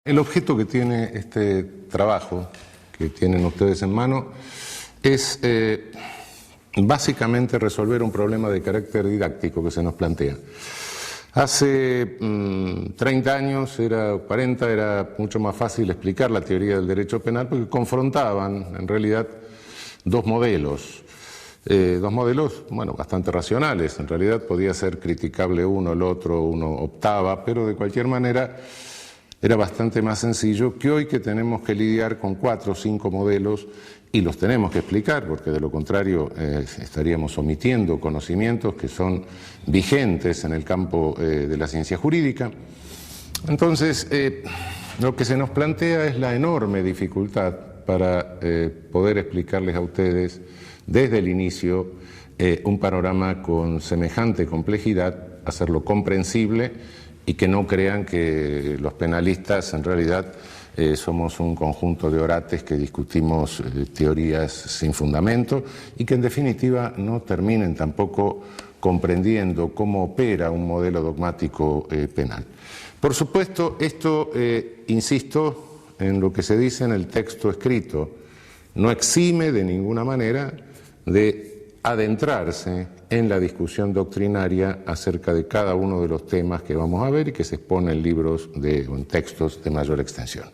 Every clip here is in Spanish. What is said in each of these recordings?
El objeto que tiene este trabajo que tienen ustedes en mano es básicamente resolver un problema de carácter didáctico que se nos plantea. Hace 30 años, 40, era mucho más fácil explicar la teoría del derecho penal porque confrontaban en realidad dos modelos, bueno, bastante racionales. En realidad podía ser criticable uno, el otro, uno optaba, pero de cualquier manera era bastante más sencillo que hoy, que tenemos que lidiar con 4 o 5 modelos y los tenemos que explicar, porque de lo contrario estaríamos omitiendo conocimientos que son vigentes en el campo de la ciencia jurídica. Entonces, lo que se nos plantea es la enorme dificultad para poder explicarles a ustedes desde el inicio un panorama con semejante complejidad, hacerlo comprensible y que no crean que los penalistas en realidad somos un conjunto de orates que discutimos teorías sin fundamento y que en definitiva no terminen tampoco comprendiendo cómo opera un modelo dogmático penal. Por supuesto, esto, insisto en lo que se dice en el texto escrito, no exime de ninguna manera de adentrarse en la discusión doctrinaria acerca de cada uno de los temas que vamos a ver y que se exponen en libros o en textos de mayor extensión.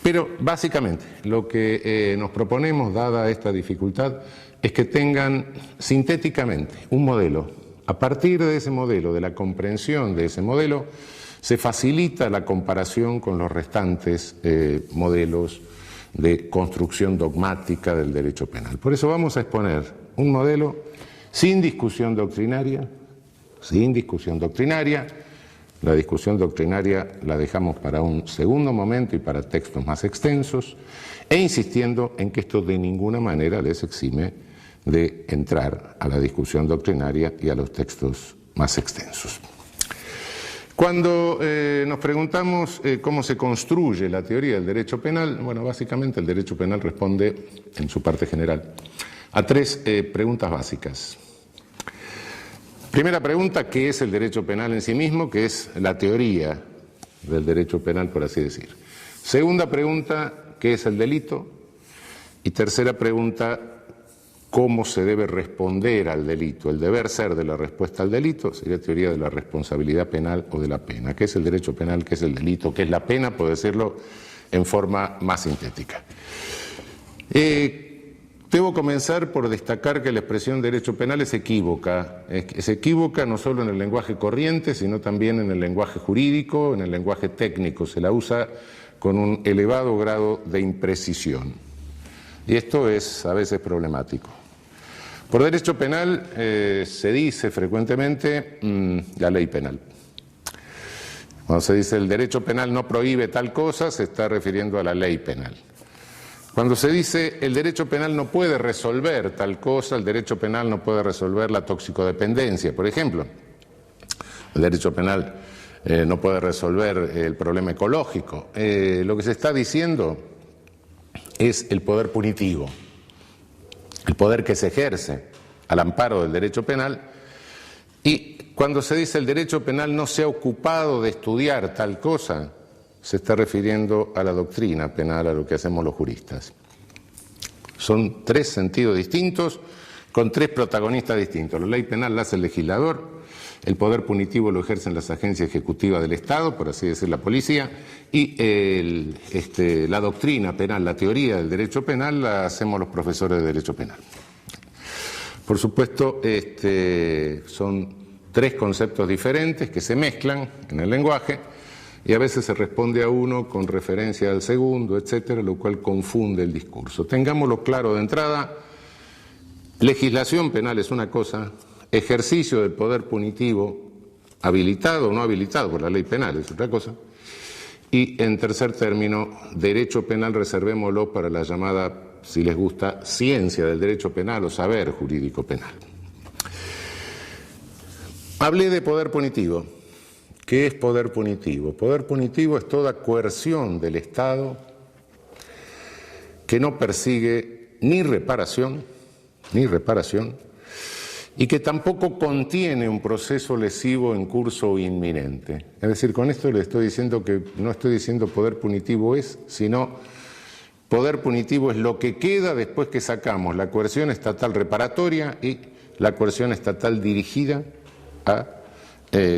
Pero básicamente lo que nos proponemos, dada esta dificultad, es que tengan sintéticamente un modelo. A partir de ese modelo, de la comprensión de ese modelo, se facilita la comparación con los restantes modelos de construcción dogmática del derecho penal. Por eso vamos a exponer un modelo sin discusión doctrinaria, La discusión doctrinaria la dejamos para un segundo momento y para textos más extensos, e insistiendo en que esto de ninguna manera les exime de entrar a la discusión doctrinaria y a los textos más extensos. Cuando nos preguntamos cómo se construye la teoría del derecho penal, bueno, básicamente el derecho penal responde, en su parte general, a 3 preguntas básicas. Primera pregunta, ¿qué es el derecho penal en sí mismo? Que es la teoría del derecho penal, por así decir. Segunda pregunta, ¿qué es el delito? Y tercera pregunta, ¿cómo se debe responder al delito? El deber ser de la respuesta al delito sería teoría de la responsabilidad penal o de la pena. ¿Qué es el derecho penal? ¿Qué es el delito? ¿Qué es la pena? Puedo decirlo en forma más sintética. Debo comenzar por destacar que la expresión derecho penal es equívoca. Es equívoca no solo en el lenguaje corriente, sino también en el lenguaje jurídico, en el lenguaje técnico. Se la usa con un elevado grado de imprecisión. Y esto es a veces problemático. Por derecho penal se dice frecuentemente la ley penal. Cuando se dice el derecho penal no prohíbe tal cosa, se está refiriendo a la ley penal. Cuando se dice el derecho penal no puede resolver tal cosa, el derecho penal no puede resolver la toxicodependencia, por ejemplo. El derecho penal no puede resolver el problema ecológico. Lo que se está diciendo es el poder punitivo, el poder que se ejerce al amparo del derecho penal. Y cuando se dice el derecho penal no se ha ocupado de estudiar tal cosa, se está refiriendo a la doctrina penal, a lo que hacemos los juristas. Son 3 sentidos distintos, con 3 protagonistas distintos. La ley penal la hace el legislador, el poder punitivo lo ejercen las agencias ejecutivas del Estado, por así decir, la policía, y la doctrina penal, la teoría del derecho penal, la hacemos los profesores de derecho penal. Por supuesto, son 3 conceptos diferentes que se mezclan en el lenguaje, y a veces se responde a uno con referencia al segundo, etcétera, lo cual confunde el discurso. Tengámoslo claro de entrada: legislación penal es una cosa, ejercicio del poder punitivo, habilitado o no habilitado por la ley penal, es otra cosa, y en tercer término, derecho penal reservémoslo para la llamada, si les gusta, ciencia del derecho penal o saber jurídico penal. Hablé de poder punitivo. ¿Qué es poder punitivo? Poder punitivo es toda coerción del Estado que no persigue ni reparación, y que tampoco contiene un proceso lesivo en curso o inminente. Es decir, con esto le estoy diciendo que no estoy diciendo poder punitivo es, sino poder punitivo es lo que queda después que sacamos la coerción estatal reparatoria y la coerción estatal dirigida a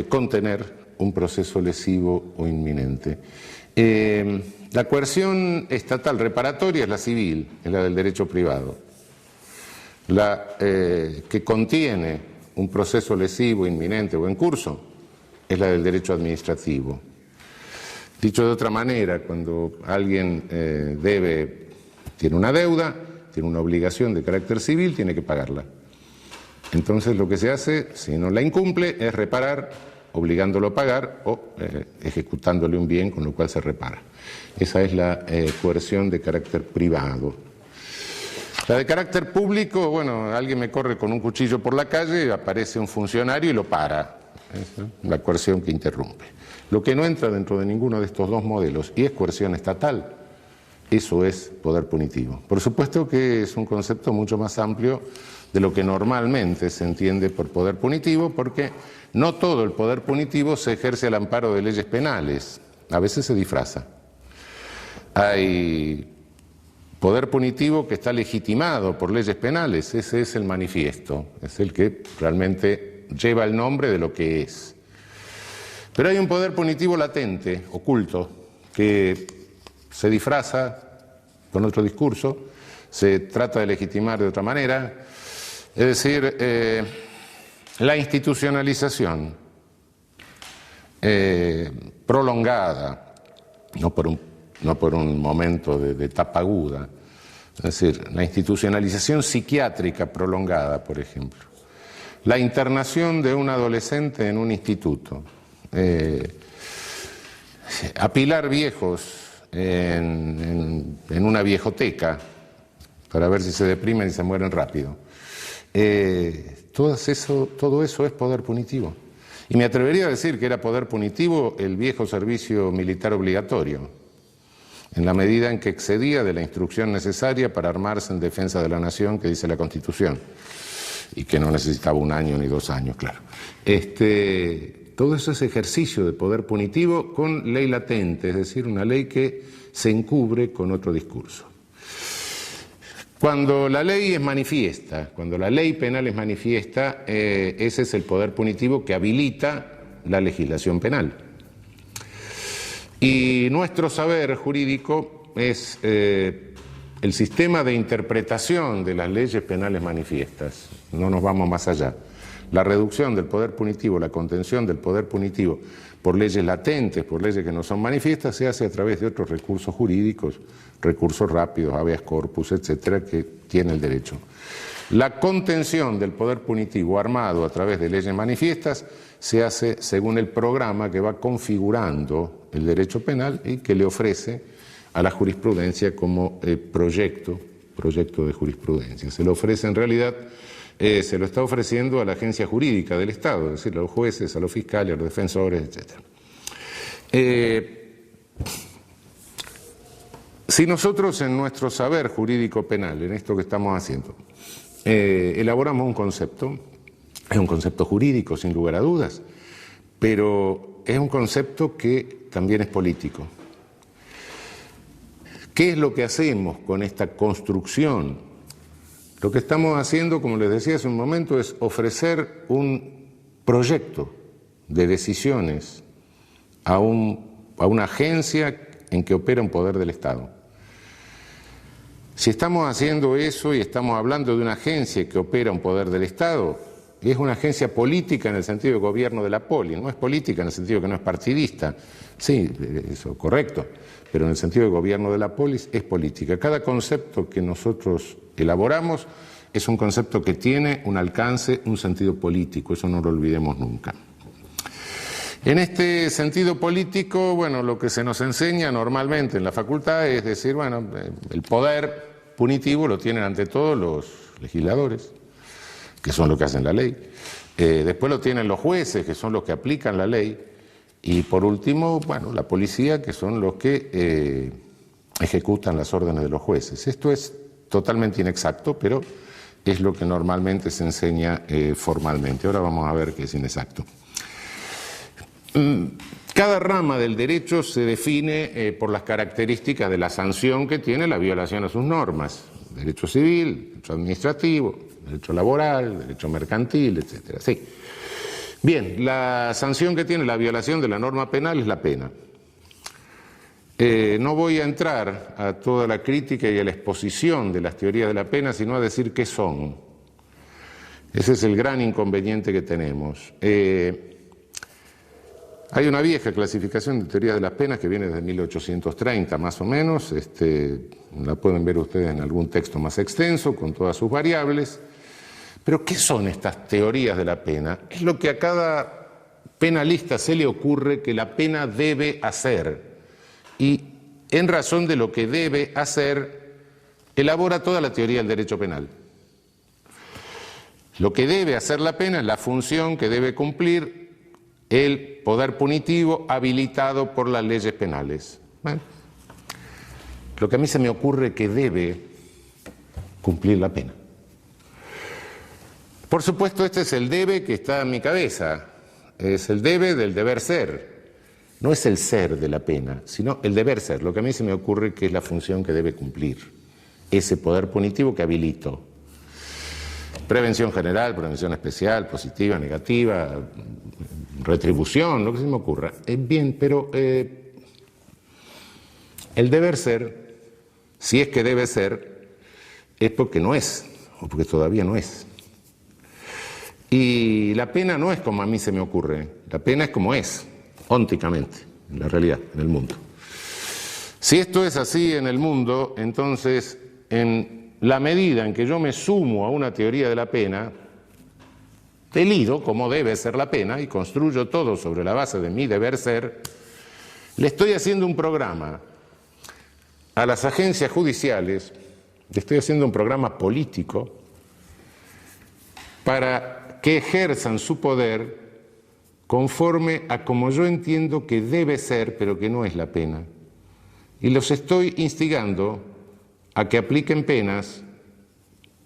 contener un proceso lesivo o inminente. La coerción estatal reparatoria es la civil, es la del derecho privado. La que contiene un proceso lesivo inminente o en curso es la del derecho administrativo. Dicho de otra manera, cuando alguien tiene una deuda, tiene una obligación de carácter civil, tiene que pagarla. Entonces lo que se hace, si no la incumple, es reparar, obligándolo a pagar o ejecutándole un bien con lo cual se repara. Esa es la coerción de carácter privado. La de carácter público, bueno, alguien me corre con un cuchillo por la calle, aparece un funcionario y lo para. Esa es la coerción que interrumpe. Lo que no entra dentro de ninguno de estos dos modelos y es coerción estatal, eso es poder punitivo. Por supuesto que es un concepto mucho más amplio de lo que normalmente se entiende por poder punitivo, porque no todo el poder punitivo se ejerce al amparo de leyes penales, a veces se disfraza. Hay poder punitivo que está legitimado por leyes penales, ese es el manifiesto, es el que realmente lleva el nombre de lo que es. Pero hay un poder punitivo latente, oculto, que se disfraza con otro discurso, se trata de legitimar de otra manera, es decir, la institucionalización prolongada, no por un momento de tapa aguda, es decir, la institucionalización psiquiátrica prolongada, por ejemplo, la internación de un adolescente en un instituto, apilar viejos en una viejoteca para ver si se deprimen y se mueren rápido. Todo eso es poder punitivo. Y me atrevería a decir que era poder punitivo el viejo servicio militar obligatorio, en la medida en que excedía de la instrucción necesaria para armarse en defensa de la nación que dice la Constitución, y que no necesitaba 1 año ni 2 años, claro. Todo eso es ejercicio de poder punitivo con ley latente, es decir, una ley que se encubre con otro discurso. Cuando la ley es manifiesta, cuando la ley penal es manifiesta, ese es el poder punitivo que habilita la legislación penal. Y nuestro saber jurídico es el sistema de interpretación de las leyes penales manifiestas. No nos vamos más allá. La reducción del poder punitivo, la contención del poder punitivo por leyes latentes, por leyes que no son manifiestas, se hace a través de otros recursos jurídicos, recursos rápidos, habeas corpus, etcétera, que tiene el derecho. La contención del poder punitivo armado a través de leyes manifiestas se hace según el programa que va configurando el derecho penal y que le ofrece a la jurisprudencia como proyecto de jurisprudencia. Se lo ofrece en realidad, se lo está ofreciendo a la agencia jurídica del Estado, es decir, a los jueces, a los fiscales, a los defensores, etc. Si nosotros en nuestro saber jurídico penal, en esto que estamos haciendo, elaboramos un concepto, es un concepto jurídico sin lugar a dudas, pero es un concepto que también es político. ¿Qué es lo que hacemos con esta construcción? Lo que estamos haciendo, como les decía hace un momento, es ofrecer un proyecto de decisiones a una agencia en que opera un poder del Estado. Si estamos haciendo eso y estamos hablando de una agencia que opera un poder del Estado, es una agencia política en el sentido de gobierno de la poli, no es política en el sentido que no es partidista, sí, eso correcto, pero en el sentido de gobierno de la polis es política. Cada concepto que nosotros elaboramos es un concepto que tiene un alcance, un sentido político, eso no lo olvidemos nunca. En este sentido político, bueno, lo que se nos enseña normalmente en la facultad es decir, bueno, el poder punitivo lo tienen ante todo los legisladores, que son los que hacen la ley, después lo tienen los jueces, que son los que aplican la ley, y por último, bueno, la policía, que son los que ejecutan las órdenes de los jueces. Esto es totalmente inexacto, pero es lo que normalmente se enseña formalmente. Ahora vamos a ver qué es inexacto. Cada rama del derecho se define por las características de la sanción que tiene la violación a sus normas. Derecho civil, derecho administrativo, derecho laboral, derecho mercantil, etc. Sí. Bien, la sanción que tiene la violación de la norma penal es la pena. No voy a entrar a toda la crítica y a la exposición de las teorías de la pena, sino a decir qué son. Ese es el gran inconveniente que tenemos. Hay una vieja clasificación de teorías de las penas que viene desde 1830 más o menos, la pueden ver ustedes en algún texto más extenso con todas sus variables. Pero ¿qué son estas teorías de la pena? Es lo que a cada penalista se le ocurre que la pena debe hacer. Y en razón de lo que debe hacer, elabora toda la teoría del derecho penal. Lo que debe hacer la pena es la función que debe cumplir el poder punitivo habilitado por las leyes penales. Bueno, lo que a mí se me ocurre que debe cumplir la pena. Por supuesto, este es el debe que está en mi cabeza, es el debe del deber ser. No es el ser de la pena, sino el deber ser, lo que a mí se me ocurre que es la función que debe cumplir, ese poder punitivo que habilito. Prevención general, prevención especial, positiva, negativa, retribución, lo que se me ocurra. Bien, pero el deber ser, si es que debe ser, es porque no es, o porque todavía no es. Y la pena no es como a mí se me ocurre, la pena es como es. Ónticamente, en la realidad, en el mundo. Si esto es así en el mundo, entonces, en la medida en que yo me sumo a una teoría de la pena, delido como debe ser la pena y construyo todo sobre la base de mi deber ser, le estoy haciendo un programa a las agencias judiciales, le estoy haciendo un programa político para que ejerzan su poder conforme a como yo entiendo que debe ser, pero que no es la pena. Y los estoy instigando a que apliquen penas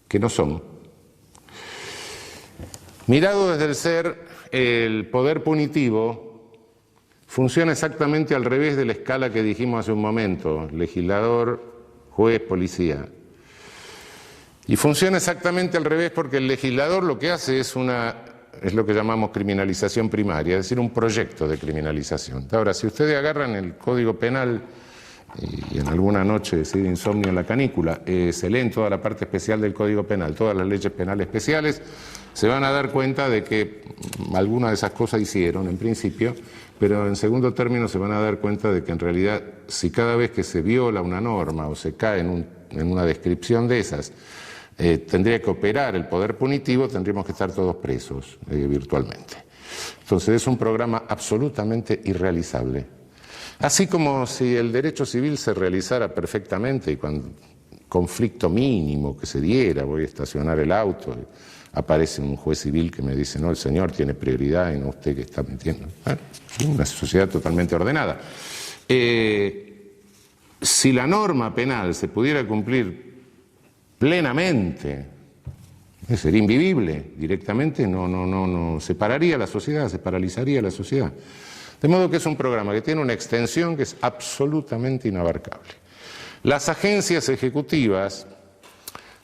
que no son. Mirado desde el ser, el poder punitivo funciona exactamente al revés de la escala que dijimos hace un momento, legislador, juez, policía. Y funciona exactamente al revés porque el legislador lo que hace es lo que llamamos criminalización primaria, es decir, un proyecto de criminalización. Ahora, si ustedes agarran el Código Penal y en alguna noche deciden insomnio en la canícula, se leen toda la parte especial del Código Penal, todas las leyes penales especiales, se van a dar cuenta de que algunas de esas cosas hicieron en principio, pero en segundo término se van a dar cuenta de que en realidad si cada vez que se viola una norma o se cae en una descripción de esas, tendría que operar el poder punitivo, tendríamos que estar todos presos virtualmente. Entonces es un programa absolutamente irrealizable. Así como si el derecho civil se realizara perfectamente y cuando conflicto mínimo que se diera, voy a estacionar el auto, aparece un juez civil que me dice, no, el señor tiene prioridad y no usted que está metiendo. Una sociedad totalmente ordenada. Si la norma penal se pudiera cumplir plenamente, sería invivible directamente, no separaría la sociedad, se paralizaría la sociedad. De modo que es un programa que tiene una extensión que es absolutamente inabarcable. Las agencias ejecutivas,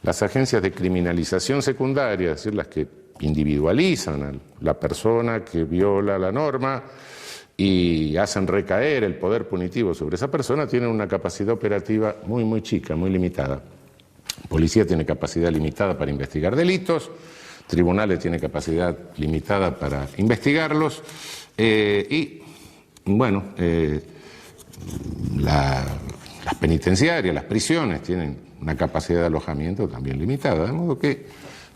las agencias de criminalización secundaria, es decir, las que individualizan a la persona que viola la norma y hacen recaer el poder punitivo sobre esa persona, tienen una capacidad operativa muy, muy chica, muy limitada. Policía tiene capacidad limitada para investigar delitos, tribunales tienen capacidad limitada para investigarlos y, bueno, las penitenciarias, las prisiones tienen una capacidad de alojamiento también limitada, de modo que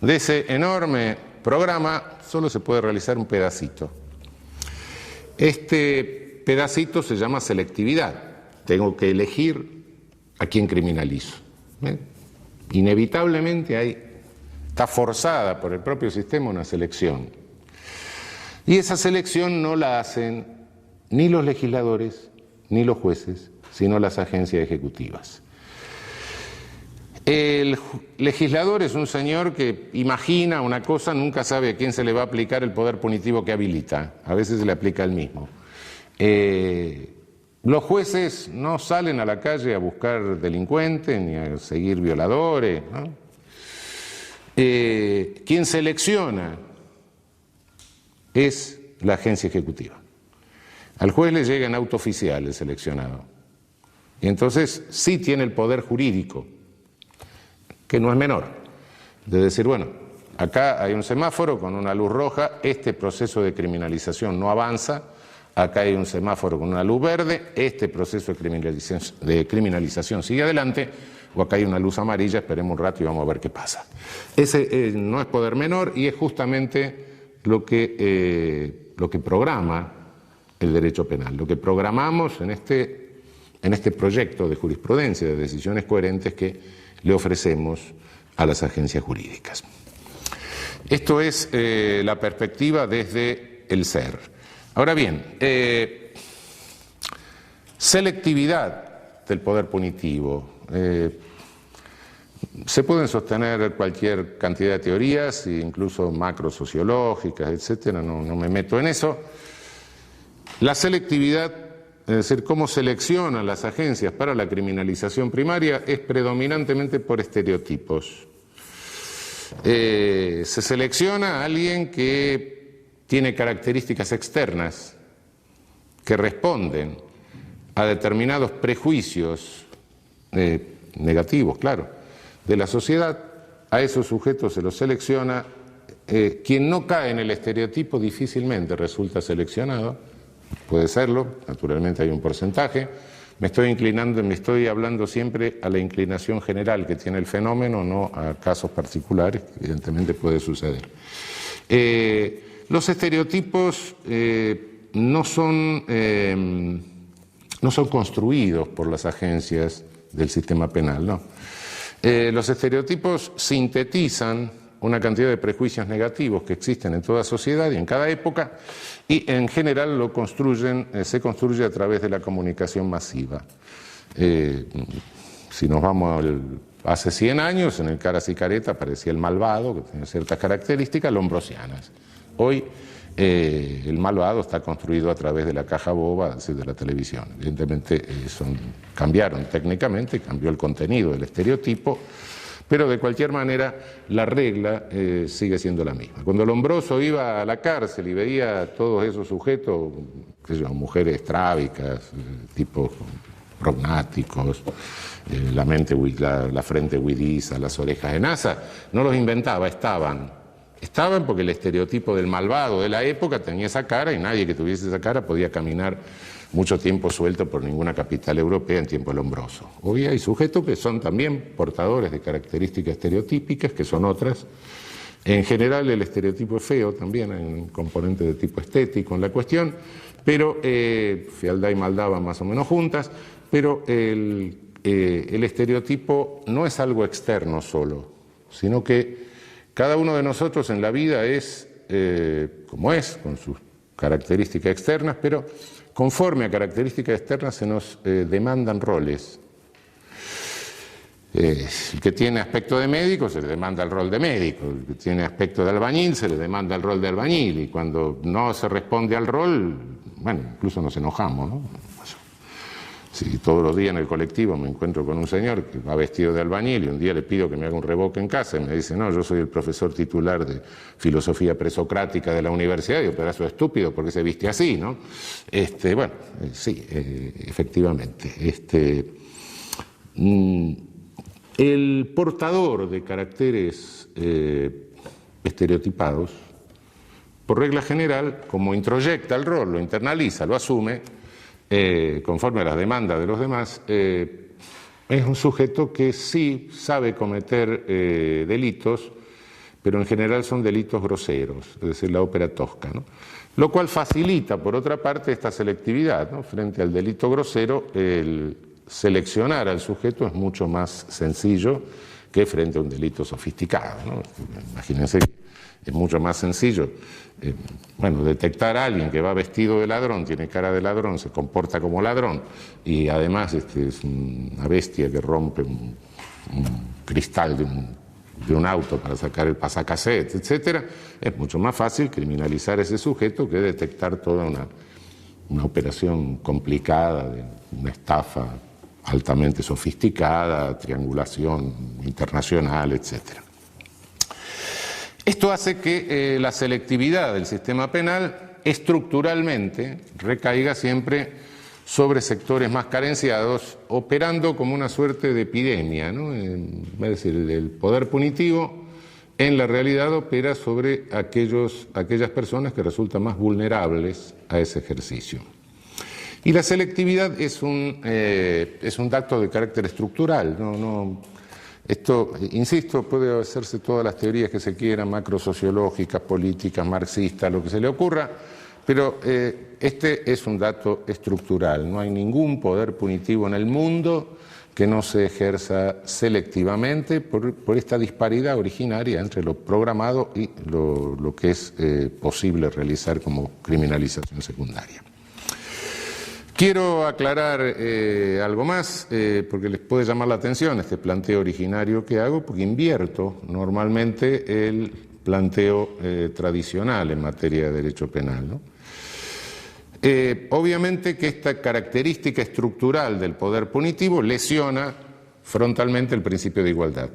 de ese enorme programa solo se puede realizar un pedacito. Este pedacito se llama selectividad. Tengo que elegir a quién criminalizo. Inevitablemente está forzada por el propio sistema una selección. Y esa selección no la hacen ni los legisladores ni los jueces, sino las agencias ejecutivas. El legislador es un señor que imagina una cosa, nunca sabe a quién se le va a aplicar el poder punitivo que habilita. A veces se le aplica el mismo. Los jueces no salen a la calle a buscar delincuentes ni a seguir violadores, ¿no? Quien selecciona es la agencia ejecutiva. Al juez le llega en auto oficial el seleccionado. Y entonces sí tiene el poder jurídico, que no es menor, de decir, bueno, acá hay un semáforo con una luz roja, este proceso de criminalización no avanza, acá hay un semáforo con una luz verde, este proceso de criminalización sigue adelante, o acá hay una luz amarilla, esperemos un rato y vamos a ver qué pasa. Ese no es poder menor y es justamente lo que programa el derecho penal, lo que programamos en este proyecto de jurisprudencia, de decisiones coherentes que le ofrecemos a las agencias jurídicas. Esto es la perspectiva desde el ser. Ahora bien, selectividad del poder punitivo. Se pueden sostener cualquier cantidad de teorías, incluso macrosociológicas, etcétera, no me meto en eso. La selectividad, es decir, cómo seleccionan las agencias para la criminalización primaria, es predominantemente por estereotipos. Se selecciona a alguien que tiene características externas que responden a determinados prejuicios negativos, claro, de la sociedad. A esos sujetos se los selecciona. Quien no cae en el estereotipo difícilmente resulta seleccionado. Puede serlo, naturalmente hay un porcentaje. Me estoy hablando siempre a la inclinación general que tiene el fenómeno, no a casos particulares, que evidentemente puede suceder. Los estereotipos no son construidos por las agencias del sistema penal, no. Los estereotipos sintetizan una cantidad de prejuicios negativos que existen en toda sociedad y en cada época, y en general se construye a través de la comunicación masiva. Si nos vamos hace 100 años, en el Caras y Careta aparecía el malvado, que tiene ciertas características lombrosianas. Hoy el malvado está construido a través de la caja boba, es decir, de la televisión. Evidentemente cambiaron técnicamente, cambió el contenido del estereotipo, pero de cualquier manera la regla sigue siendo la misma. Cuando Lombroso iba a la cárcel y veía a todos esos sujetos, mujeres estrábicas, tipos prognáticos, la frente huidiza, las orejas en asa, no los inventaba, estaban porque el estereotipo del malvado de la época tenía esa cara y nadie que tuviese esa cara podía caminar mucho tiempo suelto por ninguna capital europea en tiempo Lombroso. Hoy hay sujetos que son también portadores de características estereotípicas, que son otras. En general el estereotipo es feo también, hay un componente de tipo estético en la cuestión, pero fealdad y maldad van más o menos juntas, pero el estereotipo no es algo externo solo, sino que cada uno de nosotros en la vida es como es, con sus características externas, pero conforme a características externas se nos demandan roles. El que tiene aspecto de médico se le demanda el rol de médico, el que tiene aspecto de albañil se le demanda el rol de albañil, y cuando no se responde al rol, bueno, incluso nos enojamos, ¿no? Si todos los días en el colectivo me encuentro con un señor que va vestido de albañil y un día le pido que me haga un revoque en casa y me dice, no, yo soy el profesor titular de filosofía presocrática de la universidad, y yo, pedazo estúpido, porque se viste así, ¿no? Bueno, sí, efectivamente. El portador de caracteres estereotipados, por regla general, como introyecta el rol, lo internaliza, lo asume, conforme a las demandas de los demás, es un sujeto que sí sabe cometer delitos, pero en general son delitos groseros, es decir, la ópera tosca, ¿no? Lo cual facilita, por otra parte, esta selectividad, ¿no? Frente al delito grosero, el seleccionar al sujeto es mucho más sencillo que frente a un delito sofisticado, ¿no? Imagínense que es mucho más sencillo detectar a alguien que va vestido de ladrón, tiene cara de ladrón, se comporta como ladrón y además es una bestia que rompe cristal de un auto para sacar el pasacassette, etcétera, es mucho más fácil criminalizar a ese sujeto que detectar toda una operación complicada, de una estafa altamente sofisticada, triangulación internacional, etcétera. Esto hace que la selectividad del sistema penal estructuralmente recaiga siempre sobre sectores más carenciados, operando como una suerte de epidemia, ¿no? Es decir, el poder punitivo en la realidad opera sobre aquellas personas que resultan más vulnerables a ese ejercicio. Y la selectividad es un dato de carácter estructural, esto, insisto, puede hacerse todas las teorías que se quieran, macrosociológicas, políticas, marxistas, lo que se le ocurra, pero este es un dato estructural. No hay ningún poder punitivo en el mundo que no se ejerza selectivamente por esta disparidad originaria entre lo programado y lo que es posible realizar como criminalización secundaria. Quiero aclarar algo más, porque les puede llamar la atención este planteo originario que hago, porque invierto normalmente el planteo tradicional en materia de derecho penal, ¿no? Obviamente que esta característica estructural del poder punitivo lesiona frontalmente el principio de igualdad.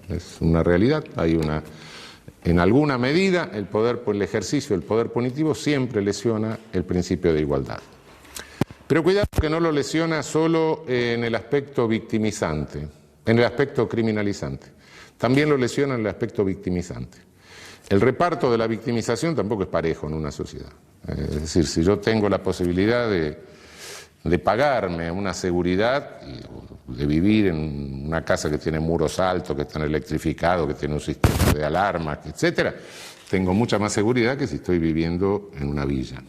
Es una realidad, en alguna medida el ejercicio del poder punitivo siempre lesiona el principio de igualdad. Pero cuidado que no lo lesiona solo en el aspecto victimizante, en el aspecto criminalizante. También lo lesiona en el aspecto victimizante. El reparto de la victimización tampoco es parejo en una sociedad. Es decir, si yo tengo la posibilidad de pagarme una seguridad, de vivir en una casa que tiene muros altos, que están electrificados, que tiene un sistema de alarmas, etcétera, tengo mucha más seguridad que si estoy viviendo en una villa.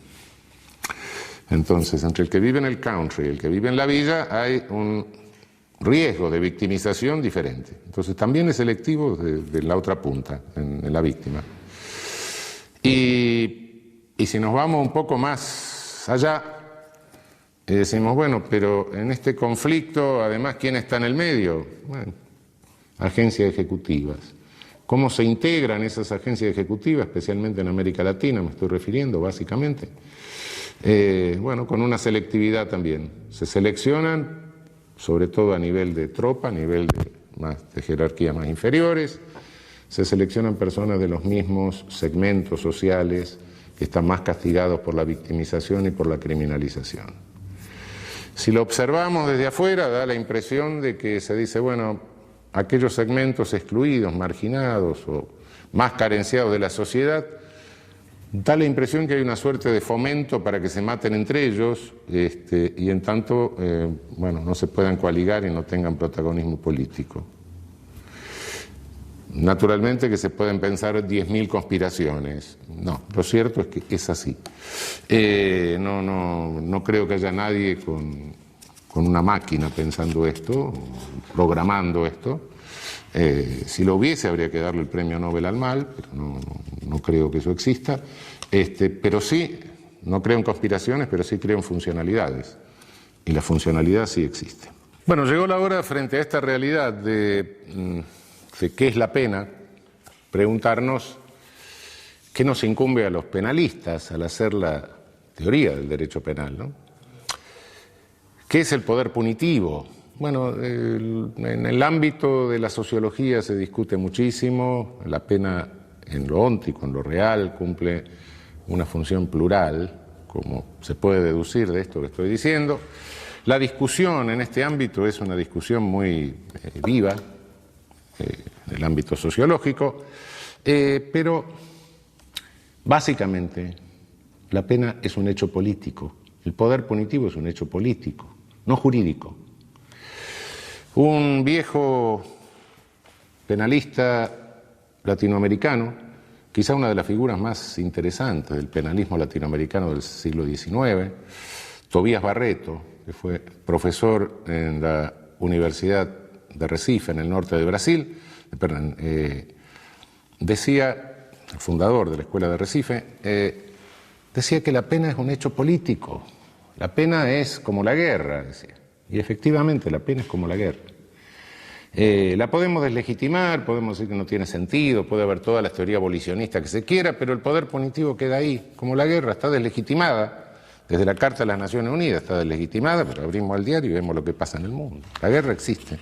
Entonces, entre el que vive en el country y el que vive en la villa hay un riesgo de victimización diferente. Entonces, también es selectivo de la otra punta, en la víctima. Y si nos vamos un poco más allá, y decimos, bueno, pero en este conflicto, además, ¿quién está en el medio? Bueno, agencias ejecutivas. ¿Cómo se integran esas agencias ejecutivas, especialmente en América Latina, me estoy refiriendo, básicamente? Bueno, con una selectividad también. Se seleccionan, sobre todo a nivel de tropa, a nivel de jerarquías más inferiores, se seleccionan personas de los mismos segmentos sociales que están más castigados por la victimización y por la criminalización. Si lo observamos desde afuera, da la impresión de que se dice, bueno, aquellos segmentos excluidos, marginados o más carenciados de la sociedad, da la impresión que hay una suerte de fomento para que se maten entre ellos y en tanto, bueno, no se puedan coaligar y no tengan protagonismo político. Naturalmente que se pueden pensar 10.000 conspiraciones. No, lo cierto es que es así. No creo que haya nadie con una máquina pensando esto, programando esto. Si lo hubiese, habría que darle el premio Nobel al mal, pero no creo que eso exista. Pero sí, no creo en conspiraciones, pero sí creo en funcionalidades. Y la funcionalidad sí existe. Bueno, llegó la hora, frente a esta realidad de qué es la pena, preguntarnos qué nos incumbe a los penalistas al hacer la teoría del derecho penal, ¿no? ¿Qué es el poder punitivo? Bueno, en el ámbito de la sociología se discute muchísimo. La pena en lo óntico, en lo real, cumple una función plural, como se puede deducir de esto que estoy diciendo. La discusión en este ámbito es una discusión muy viva, en el ámbito sociológico, pero básicamente la pena es un hecho político. El poder punitivo es un hecho político, no jurídico. Un viejo penalista latinoamericano, quizá una de las figuras más interesantes del penalismo latinoamericano del siglo XIX, Tobías Barreto, que fue profesor en la Universidad de Recife, en el norte de Brasil, decía, el fundador de la Escuela de Recife, decía que la pena es un hecho político, la pena es como la guerra, decía. Y efectivamente la pena es como la guerra. La podemos deslegitimar, podemos decir que no tiene sentido, puede haber todas las teorías abolicionistas que se quiera, pero el poder punitivo queda ahí, como la guerra está deslegitimada. Desde la Carta de las Naciones Unidas está deslegitimada, pero abrimos el diario y vemos lo que pasa en el mundo. La guerra existe,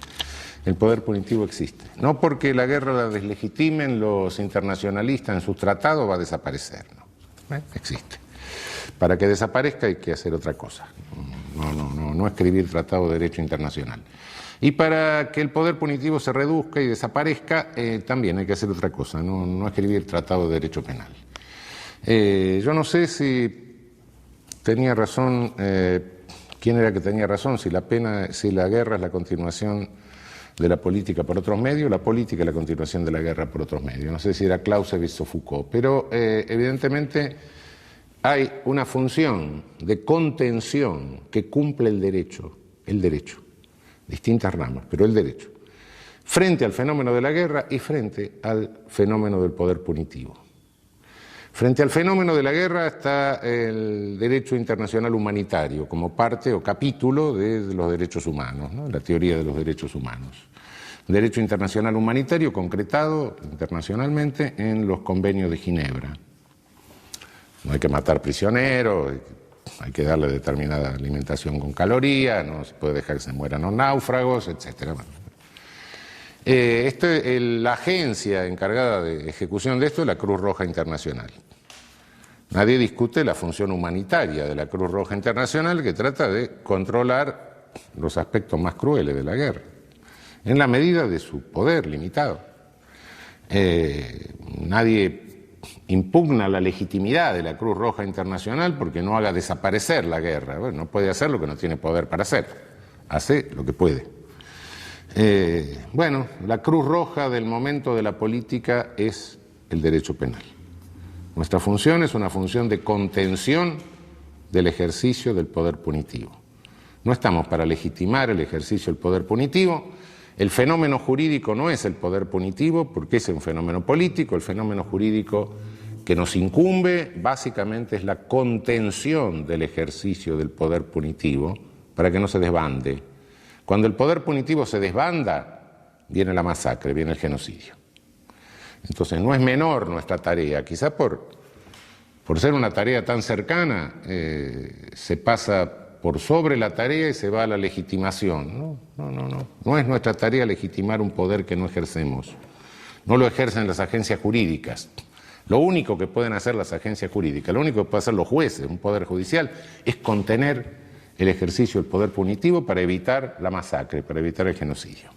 el poder punitivo existe. No porque la guerra la deslegitimen los internacionalistas en sus tratados va a desaparecer, no. Existe. Para que desaparezca hay que hacer otra cosa, no escribir tratado de derecho internacional. Y para que el poder punitivo se reduzca y desaparezca, también hay que hacer otra cosa, no escribir tratado de derecho penal. Yo no sé si tenía razón, quién era que tenía razón, si la guerra es la continuación de la política por otros medios, la política es la continuación de la guerra por otros medios. No sé si era Clausewitz o Foucault, pero evidentemente hay una función de contención que cumple el derecho, distintas ramas, pero el derecho, frente al fenómeno de la guerra y frente al fenómeno del poder punitivo. Frente al fenómeno de la guerra está el derecho internacional humanitario como parte o capítulo de los derechos humanos, ¿no? La teoría de los derechos humanos. Derecho internacional humanitario concretado internacionalmente en los convenios de Ginebra. No hay que matar prisioneros, hay que darle determinada alimentación con calorías, no se puede dejar que se mueran los náufragos, etc. La agencia encargada de ejecución de esto es la Cruz Roja Internacional. Nadie discute la función humanitaria de la Cruz Roja Internacional, que trata de controlar los aspectos más crueles de la guerra, en la medida de su poder limitado. Nadie impugna la legitimidad de la Cruz Roja Internacional porque no haga desaparecer la guerra. Bueno, no puede hacer lo que no tiene poder para hacer, hace lo que puede. La Cruz Roja del momento de la política es el derecho penal. Nuestra función es una función de contención del ejercicio del poder punitivo. No estamos para legitimar el ejercicio del poder punitivo. El fenómeno jurídico no es el poder punitivo porque es un fenómeno político. El fenómeno jurídico que nos incumbe básicamente es la contención del ejercicio del poder punitivo para que no se desbande. Cuando el poder punitivo se desbanda, viene la masacre, viene el genocidio. Entonces no es menor nuestra tarea, quizá por ser una tarea tan cercana, se pasa por sobre la tarea y se va a la legitimación. No es nuestra tarea legitimar un poder que no ejercemos. No lo ejercen las agencias jurídicas. Lo único que pueden hacer las agencias jurídicas, lo único que pueden hacer los jueces, un poder judicial, es contener el ejercicio del poder punitivo para evitar la masacre, para evitar el genocidio.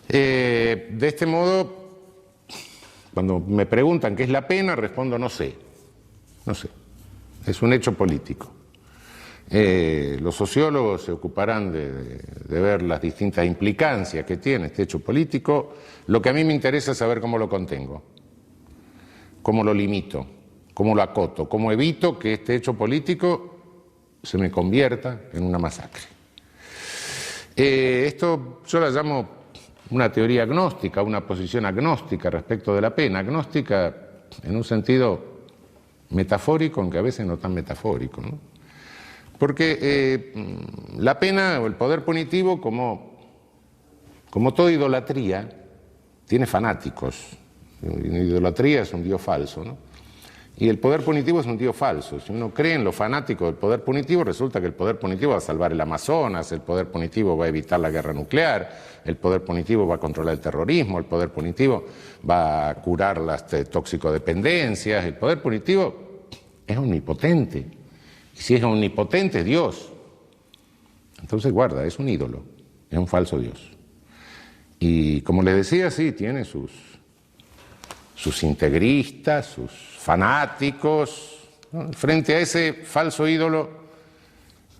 De este modo, cuando me preguntan qué es la pena, respondo no sé. Es un hecho político. Los sociólogos se ocuparán de ver las distintas implicancias que tiene este hecho político. Lo que a mí me interesa es saber cómo lo contengo, cómo lo limito, cómo lo acoto, cómo evito que este hecho político se me convierta en una masacre. Esto yo la llamo una teoría agnóstica, una posición agnóstica respecto de la pena, agnóstica en un sentido metafórico, aunque a veces no tan metafórico, ¿no? Porque la pena o el poder punitivo, como toda idolatría, tiene fanáticos. La idolatría es un dios falso, ¿no? Y el poder punitivo es un dios falso. Si uno cree en los fanáticos del poder punitivo, resulta que el poder punitivo va a salvar el Amazonas, el poder punitivo va a evitar la guerra nuclear, el poder punitivo va a controlar el terrorismo, el poder punitivo va a curar las toxicodependencias, el poder punitivo es omnipotente. Y si es omnipotente, es Dios. Entonces guarda, es un ídolo, es un falso Dios. Y como les decía, sí, tiene sus integristas, sus fanáticos, ¿no? Frente a ese falso ídolo,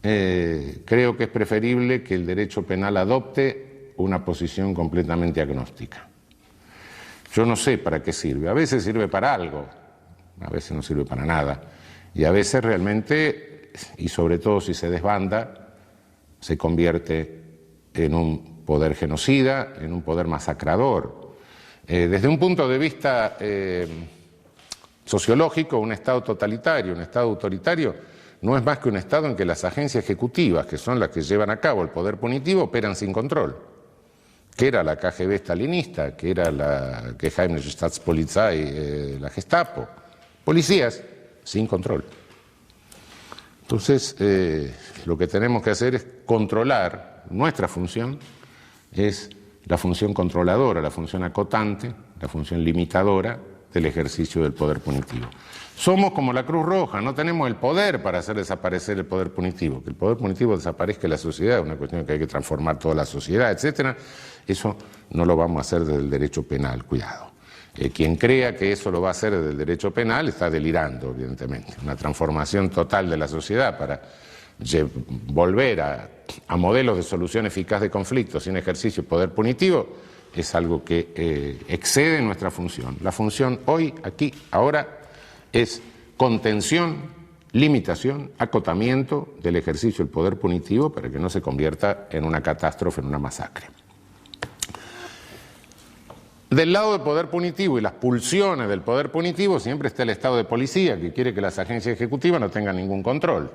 creo que es preferible que el derecho penal adopte una posición completamente agnóstica. Yo no sé para qué sirve, a veces sirve para algo, a veces no sirve para nada, y a veces realmente, y sobre todo si se desbanda, se convierte en un poder genocida, en un poder masacrador. Desde un punto de vista sociológico, un Estado totalitario, un Estado autoritario, no es más que un Estado en que las agencias ejecutivas, que son las que llevan a cabo el poder punitivo, operan sin control. que era la KGB stalinista, que era la Geheime Staatspolizei, la Gestapo. Policías sin control. Entonces, lo que tenemos que hacer es controlar. Nuestra función es la función controladora, la función acotante, la función limitadora del ejercicio del poder punitivo. Somos como la Cruz Roja, no tenemos el poder para hacer desaparecer el poder punitivo. Que el poder punitivo desaparezca de la sociedad es una cuestión que hay que transformar toda la sociedad, etcétera. Eso no lo vamos a hacer desde el derecho penal, cuidado. Quien crea que eso lo va a hacer desde el derecho penal está delirando, evidentemente. Una transformación total de la sociedad para volver a modelos de solución eficaz de conflictos sin ejercicio de poder punitivo es algo que excede nuestra función. La función hoy, aquí, ahora, es contención, limitación, acotamiento del ejercicio del poder punitivo para que no se convierta en una catástrofe, en una masacre. Del lado del poder punitivo y las pulsiones del poder punitivo siempre está el Estado de policía, que quiere que las agencias ejecutivas no tengan ningún control.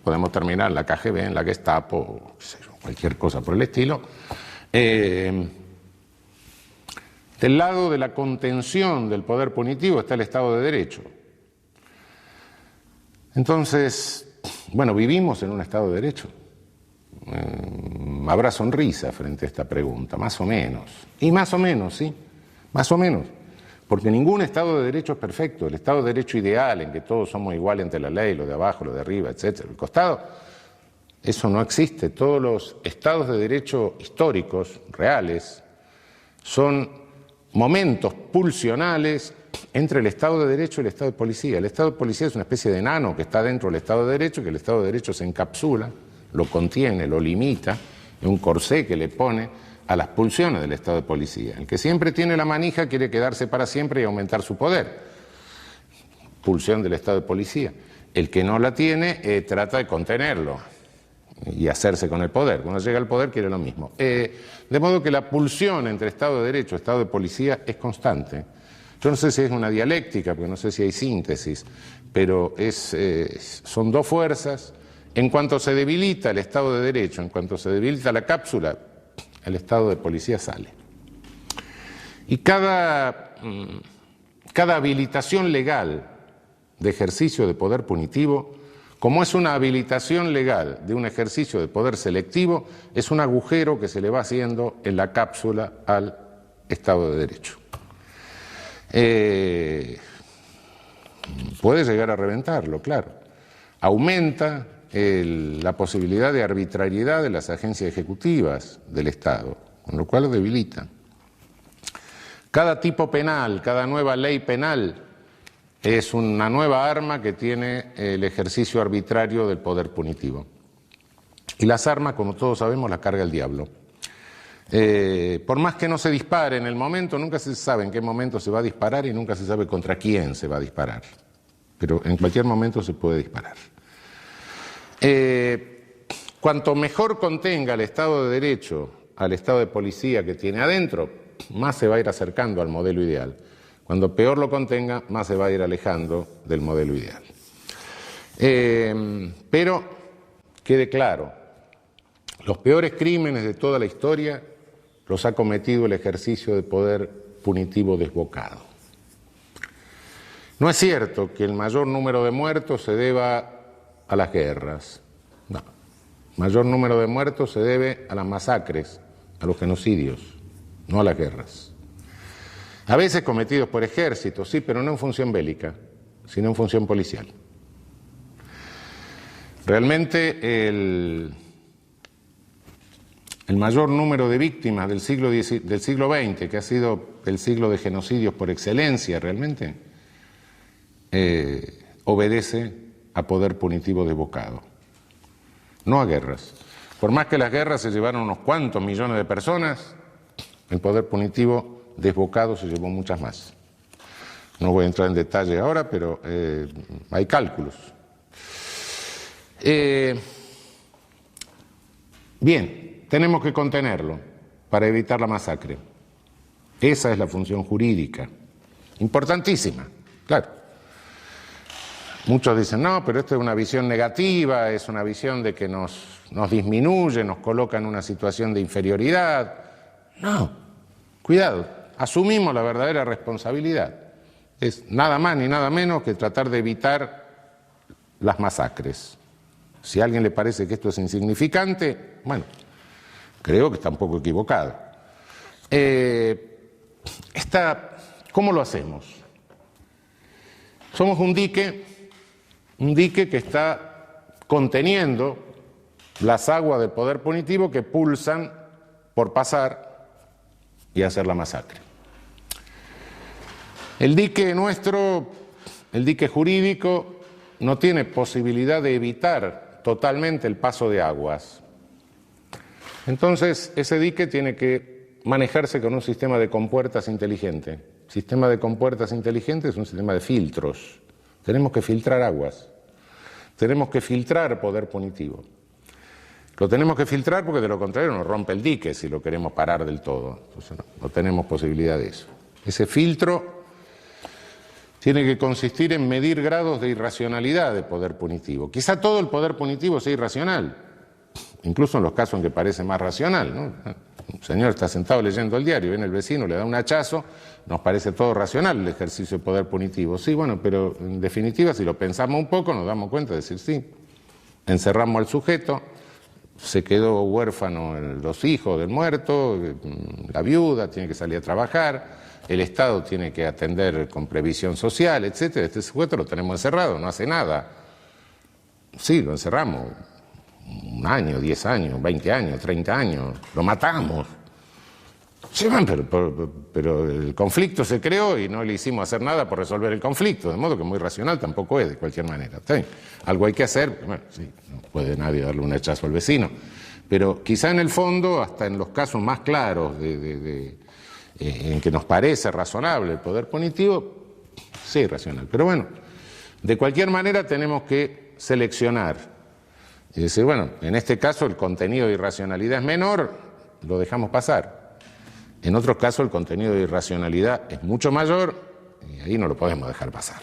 Podemos terminar en la KGB, en la Gestapo, o cualquier cosa por el estilo. Del lado de la contención del poder punitivo está el Estado de Derecho. Entonces, bueno, vivimos en un Estado de Derecho. Habrá sonrisa frente a esta pregunta, más o menos. Y más o menos, sí. Más o menos, porque ningún Estado de Derecho es perfecto. El Estado de Derecho ideal, en que todos somos iguales ante la ley, lo de abajo, lo de arriba, etcétera, el costado, eso no existe. Todos los Estados de Derecho históricos, reales, son momentos pulsionales entre el Estado de Derecho y el Estado de Policía. El Estado de Policía es una especie de enano que está dentro del Estado de Derecho, que el Estado de Derecho se encapsula, lo contiene, lo limita, es un corsé que le pone a las pulsiones del Estado de Policía. El que siempre tiene la manija quiere quedarse para siempre y aumentar su poder. Pulsión del Estado de Policía. El que no la tiene trata de contenerlo y hacerse con el poder. Cuando llega al poder quiere lo mismo. De modo que la pulsión entre Estado de Derecho y Estado de Policía es constante. Yo no sé si es una dialéctica, porque no sé si hay síntesis, pero son dos fuerzas. En cuanto se debilita el Estado de Derecho, en cuanto se debilita la cápsula, el Estado de Policía sale. Y cada habilitación legal de ejercicio de poder punitivo, como es una habilitación legal de un ejercicio de poder selectivo, es un agujero que se le va haciendo en la cápsula al Estado de Derecho. Puede llegar a reventarlo, claro. Aumenta la posibilidad de arbitrariedad de las agencias ejecutivas del Estado, con lo cual lo debilita. Cada tipo penal, cada nueva ley penal es una nueva arma que tiene el ejercicio arbitrario del poder punitivo. Y las armas, como todos sabemos, las carga el diablo. Por más que no se dispare en el momento, nunca se sabe en qué momento se va a disparar y nunca se sabe contra quién se va a disparar. Pero en cualquier momento se puede disparar. Cuanto mejor contenga el Estado de Derecho al Estado de Policía que tiene adentro, más se va a ir acercando al modelo ideal. Cuando peor lo contenga, más se va a ir alejando del modelo ideal. Pero quede claro, los peores crímenes de toda la historia los ha cometido el ejercicio de poder punitivo desbocado. No es cierto que el mayor número de muertos se deba a las guerras. No. El mayor número de muertos se debe a las masacres, a los genocidios, no a las guerras. A veces cometidos por ejércitos, sí, pero no en función bélica, sino en función policial. Realmente el mayor número de víctimas del siglo XX, que ha sido el siglo de genocidios por excelencia realmente, obedece a poder punitivo desbocado, no a guerras. Por más que las guerras se llevaron unos cuantos millones de personas, el poder punitivo desbocado se llevó muchas más. No voy a entrar en detalle ahora, pero hay cálculos. Bien, tenemos que contenerlo para evitar la masacre. Esa es la función jurídica, importantísima, claro. Muchos dicen, no, pero esto es una visión negativa, es una visión de que nos disminuye, nos coloca en una situación de inferioridad. No, cuidado, asumimos la verdadera responsabilidad. Es nada más ni nada menos que tratar de evitar las masacres. Si a alguien le parece que esto es insignificante, bueno, creo que está un poco equivocado. ¿Cómo lo hacemos? Somos un dique que está conteniendo las aguas del poder punitivo que pulsan por pasar y hacer la masacre. El dique nuestro, el dique jurídico, no tiene posibilidad de evitar totalmente el paso de aguas. Entonces, ese dique tiene que manejarse con un sistema de compuertas inteligente. El sistema de compuertas inteligente es un sistema de filtros. Tenemos que filtrar aguas. Tenemos que filtrar poder punitivo. Lo tenemos que filtrar porque de lo contrario nos rompe el dique si lo queremos parar del todo. Entonces no tenemos posibilidad de eso. Ese filtro tiene que consistir en medir grados de irracionalidad de poder punitivo. Quizá todo el poder punitivo sea irracional, incluso en los casos en que parece más racional, ¿no? Un señor está sentado leyendo el diario, viene el vecino, le da un hachazo, nos parece todo racional el ejercicio de poder punitivo. Sí, bueno, pero en definitiva, si lo pensamos un poco, nos damos cuenta de decir sí. Encerramos al sujeto, se quedó huérfano los hijos del muerto, la viuda tiene que salir a trabajar, el Estado tiene que atender con previsión social, etcétera. Este sujeto lo tenemos encerrado, no hace nada. Sí, lo encerramos. 1 año, 10 años, 20 años, 30 años, lo matamos. Sí, pero el conflicto se creó y no le hicimos hacer nada por resolver el conflicto, de modo que muy racional tampoco es, de cualquier manera. ¿Sí? Algo hay que hacer, bueno, sí, no puede nadie darle un hachazo al vecino, pero quizá en el fondo, hasta en los casos más claros en que nos parece razonable el poder punitivo, sí, racional. Pero bueno, de cualquier manera tenemos que seleccionar. Y decir, bueno, en este caso el contenido de irracionalidad es menor, lo dejamos pasar. En otros casos el contenido de irracionalidad es mucho mayor y ahí no lo podemos dejar pasar.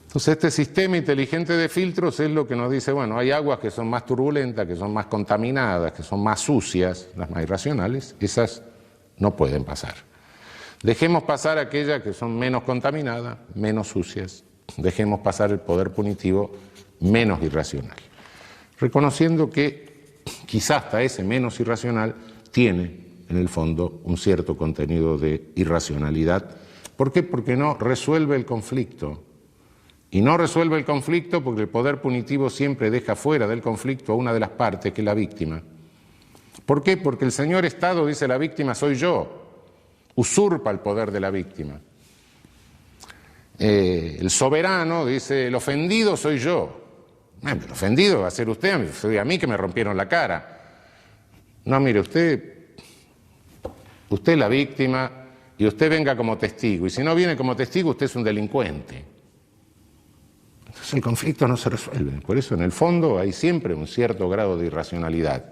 Entonces este sistema inteligente de filtros es lo que nos dice, bueno, hay aguas que son más turbulentas, que son más contaminadas, que son más sucias, las más irracionales, esas no pueden pasar. Dejemos pasar aquellas que son menos contaminadas, menos sucias. Dejemos pasar el poder punitivo menos irracional, reconociendo que quizá hasta ese menos irracional tiene en el fondo un cierto contenido de irracionalidad. ¿Por qué? Porque no resuelve el conflicto. Y no resuelve el conflicto porque el poder punitivo siempre deja fuera del conflicto a una de las partes, que es la víctima. ¿Por qué? Porque el señor Estado dice la víctima soy yo, usurpa el poder de la víctima. El soberano dice el ofendido soy yo. El ofendido va a ser usted, soy a mí que me rompieron la cara. No, mire, usted es la víctima y usted venga como testigo. Y si no viene como testigo, usted es un delincuente. Entonces el conflicto no se resuelve. Por eso en el fondo hay siempre un cierto grado de irracionalidad.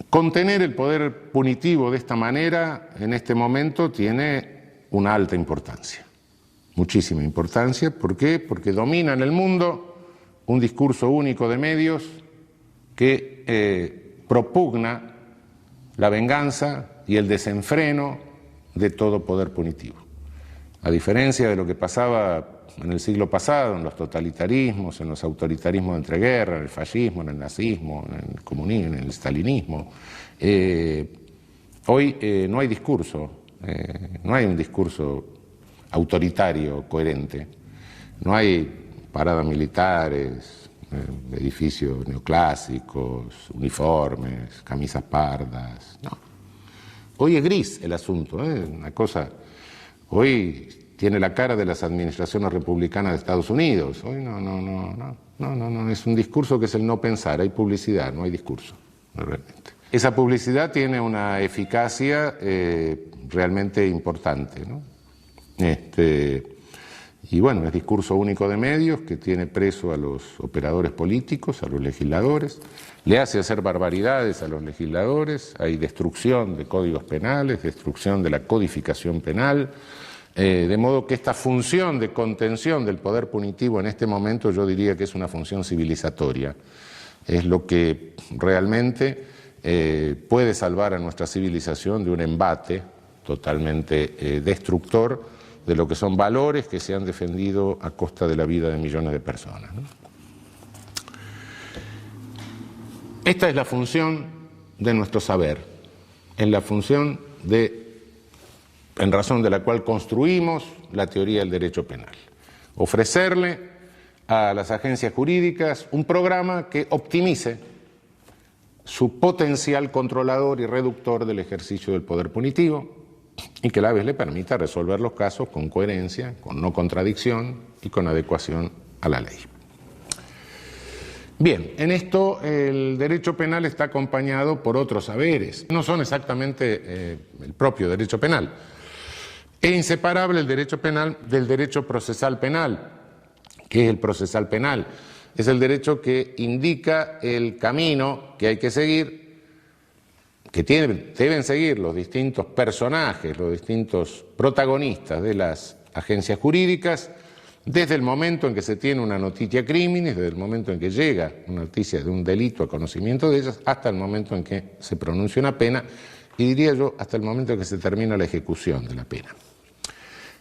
Contener el poder punitivo de esta manera, en este momento, tiene una alta importancia. Muchísima importancia. ¿Por qué? Porque domina en el mundo un discurso único de medios que propugna la venganza y el desenfreno de todo poder punitivo. A diferencia de lo que pasaba en el siglo pasado, en los totalitarismos, en los autoritarismos de entreguerra, en el fascismo, en el nazismo, en el comunismo, en el stalinismo, hoy no hay discurso, no hay un discurso autoritario, coherente. No hay paradas militares, edificios neoclásicos, uniformes, camisas pardas, no. Hoy es gris el asunto, una cosa. Hoy tiene la cara de las administraciones republicanas de Estados Unidos. Hoy no, es un discurso que es el no pensar, hay publicidad, no hay discurso, realmente. Esa publicidad tiene una eficacia realmente importante, ¿no? Y bueno, es discurso único de medios que tiene preso a los operadores políticos, a los legisladores, le hace hacer barbaridades a los legisladores, hay destrucción de códigos penales, destrucción de la codificación penal, de modo que esta función de contención del poder punitivo en este momento yo diría que es una función civilizatoria. Es lo que realmente puede salvar a nuestra civilización de un embate totalmente destructor de lo que son valores que se han defendido a costa de la vida de millones de personas, ¿no? Esta es la función de nuestro saber, es la función en razón de la cual construimos la teoría del derecho penal. Ofrecerle a las agencias jurídicas un programa que optimice su potencial controlador y reductor del ejercicio del poder punitivo y que a la vez le permita resolver los casos con coherencia, con no contradicción y con adecuación a la ley. Bien, en esto el derecho penal está acompañado por otros saberes. No son exactamente el propio derecho penal. Es inseparable el derecho penal del derecho procesal penal. ¿Qué es el procesal penal? Es el derecho que indica el camino que hay que seguir, que deben seguir los distintos personajes, los distintos protagonistas de las agencias jurídicas, desde el momento en que se tiene una noticia criminis, desde el momento en que llega una noticia de un delito a conocimiento de ellas, hasta el momento en que se pronuncia una pena, y diría yo, hasta el momento en que se termina la ejecución de la pena.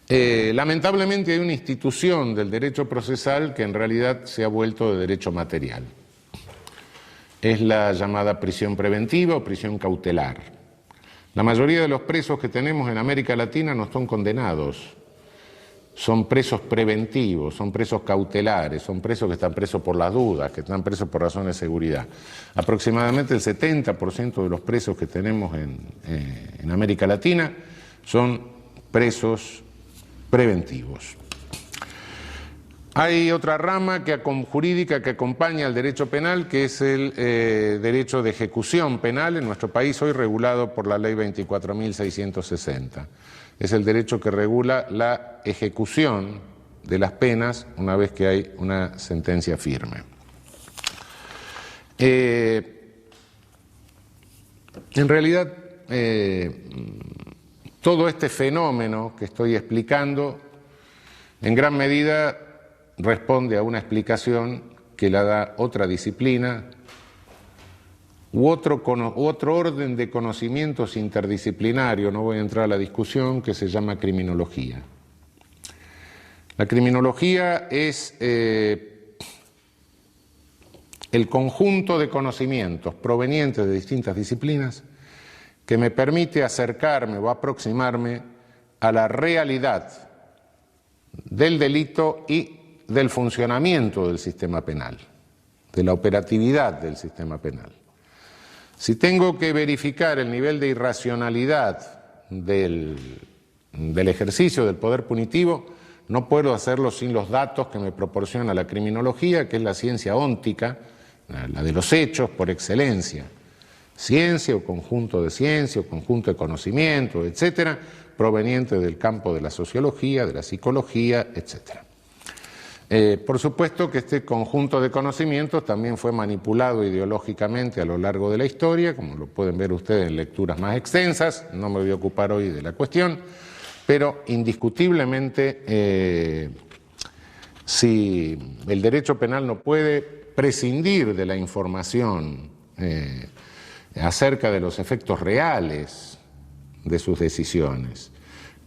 Lamentablemente hay una institución del derecho procesal que en realidad se ha vuelto de derecho material. Es la llamada prisión preventiva o prisión cautelar. La mayoría de los presos que tenemos en América Latina no son condenados. Son presos preventivos, son presos cautelares, son presos que están presos por las dudas, que están presos por razones de seguridad. Aproximadamente el 70% de los presos que tenemos en América Latina son presos preventivos. Hay otra rama jurídica que acompaña al derecho penal, que es el derecho de ejecución penal, en nuestro país hoy regulado por la Ley 24.660. Es el derecho que regula la ejecución de las penas una vez que hay una sentencia firme. En realidad, todo este fenómeno que estoy explicando, en gran medida responde a una explicación que la da otra disciplina u otro orden de conocimientos interdisciplinario, no voy a entrar a la discusión, que se llama criminología. La criminología es el conjunto de conocimientos provenientes de distintas disciplinas que me permite acercarme o aproximarme a la realidad del delito y del funcionamiento del sistema penal, de la operatividad del sistema penal. Si tengo que verificar el nivel de irracionalidad del ejercicio del poder punitivo, no puedo hacerlo sin los datos que me proporciona la criminología, que es la ciencia óntica, la de los hechos por excelencia. Ciencia o conjunto de conocimientos, etcétera, proveniente del campo de la sociología, de la psicología, etcétera. Por supuesto que este conjunto de conocimientos también fue manipulado ideológicamente a lo largo de la historia, como lo pueden ver ustedes en lecturas más extensas, no me voy a ocupar hoy de la cuestión, pero indiscutiblemente si el derecho penal no puede prescindir de la información acerca de los efectos reales de sus decisiones.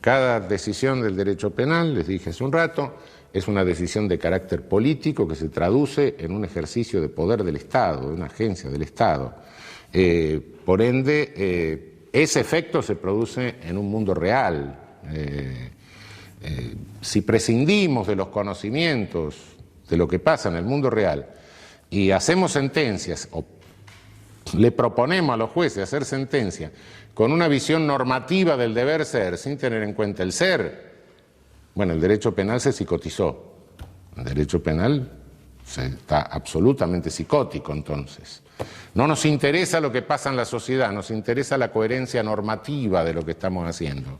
Cada decisión del derecho penal, les dije hace un rato, es una decisión de carácter político que se traduce en un ejercicio de poder del Estado, de una agencia del Estado. Por ende, ese efecto se produce en un mundo real. Si prescindimos de los conocimientos de lo que pasa en el mundo real y hacemos sentencias o le proponemos a los jueces hacer sentencias con una visión normativa del deber ser sin tener en cuenta el ser, bueno, el derecho penal se psicotizó. El derecho penal está absolutamente psicótico entonces. No nos interesa lo que pasa en la sociedad, nos interesa la coherencia normativa de lo que estamos haciendo.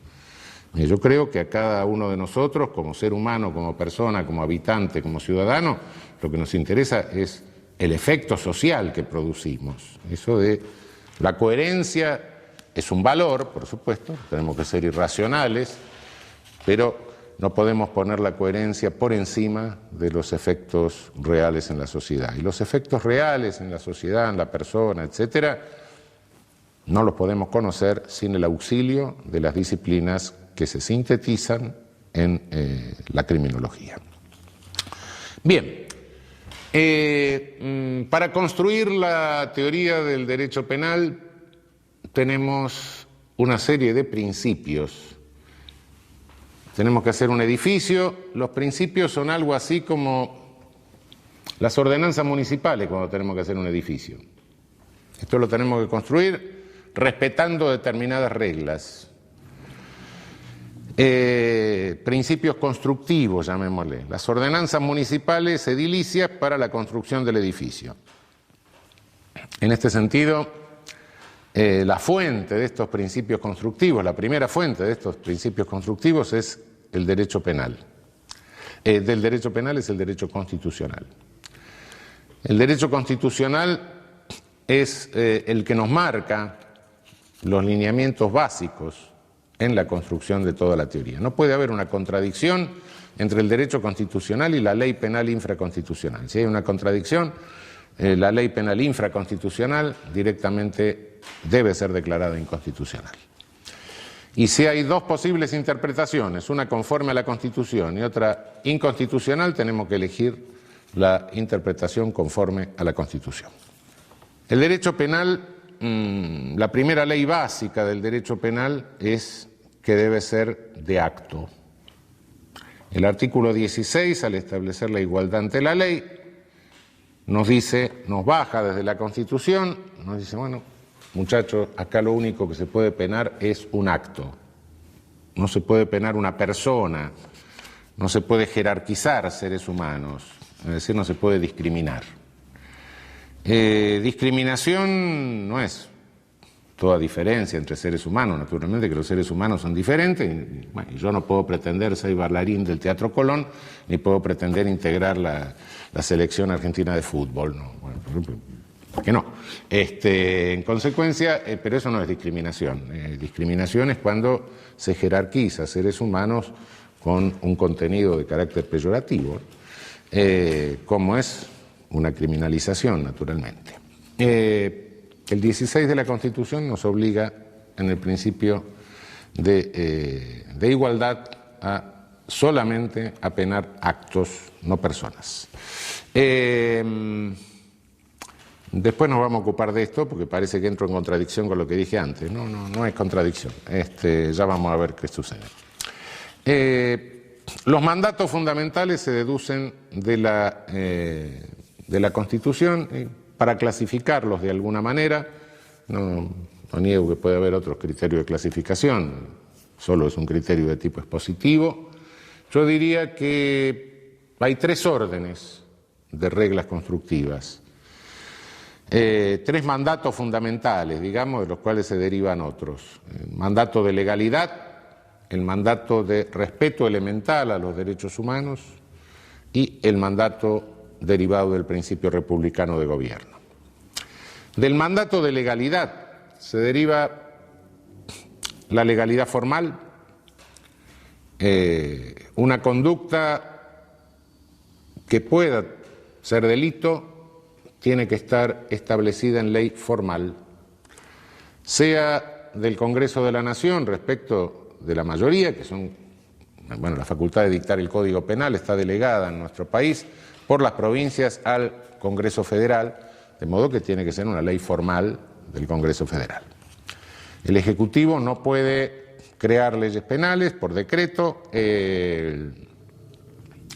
Y yo creo que a cada uno de nosotros, como ser humano, como persona, como habitante, como ciudadano, lo que nos interesa es el efecto social que producimos. Eso de la coherencia es un valor, por supuesto, tenemos que ser irracionales, pero no podemos poner la coherencia por encima de los efectos reales en la sociedad. Y los efectos reales en la sociedad, en la persona, etcétera, no los podemos conocer sin el auxilio de las disciplinas que se sintetizan en la criminología. Bien, para construir la teoría del derecho penal tenemos una serie de principios. Tenemos que hacer un edificio. Los principios son algo así como las ordenanzas municipales cuando tenemos que hacer un edificio. Esto lo tenemos que construir respetando determinadas reglas. Principios constructivos, llamémosle. Las ordenanzas municipales edilicias para la construcción del edificio. En este sentido, la fuente de estos principios constructivos, la primera fuente de estos principios constructivos es el derecho penal. Del derecho penal es el derecho constitucional. El derecho constitucional es el que nos marca los lineamientos básicos en la construcción de toda la teoría. No puede haber una contradicción entre el derecho constitucional y la ley penal infraconstitucional. Si hay una contradicción, la ley penal infraconstitucional directamente debe ser declarada inconstitucional. Y si hay dos posibles interpretaciones, una conforme a la Constitución y otra inconstitucional, tenemos que elegir la interpretación conforme a la Constitución. El derecho penal, la primera ley básica del derecho penal es que debe ser de acto. El artículo 16, al establecer la igualdad ante la ley, nos dice, nos baja desde la Constitución, nos dice, bueno, muchachos, acá lo único que se puede penar es un acto. No se puede penar una persona, no se puede jerarquizar seres humanos, es decir, no se puede discriminar. Discriminación no es toda diferencia entre seres humanos, naturalmente que los seres humanos son diferentes, y, bueno, yo no puedo pretender ser bailarín del Teatro Colón, ni puedo pretender integrar la selección argentina de fútbol, no, bueno, ¿por qué no? En consecuencia, pero eso no es discriminación. Discriminación es cuando se jerarquiza a seres humanos con un contenido de carácter peyorativo, como es una criminalización, naturalmente. El 16 de la Constitución nos obliga, en el principio de igualdad, solamente a penar actos, no personas. Después nos vamos a ocupar de esto, porque parece que entro en contradicción con lo que dije antes. No es contradicción. Ya vamos a ver qué sucede. Los mandatos fundamentales se deducen de la Constitución. Para clasificarlos de alguna manera, no niego que puede haber otros criterios de clasificación, solo es un criterio de tipo expositivo. Yo diría que hay tres órdenes de reglas constructivas, tres mandatos fundamentales, digamos, de los cuales se derivan otros. El mandato de legalidad, el mandato de respeto elemental a los derechos humanos y el mandato derivado del principio republicano de gobierno. Del mandato de legalidad se deriva la legalidad formal, una conducta que pueda ser delito tiene que estar establecida en ley formal, sea del Congreso de la Nación respecto de la mayoría, que son, bueno, la facultad de dictar el Código Penal está delegada en nuestro país por las provincias al Congreso Federal, de modo que tiene que ser una ley formal del Congreso Federal. El Ejecutivo no puede crear leyes penales por decreto, el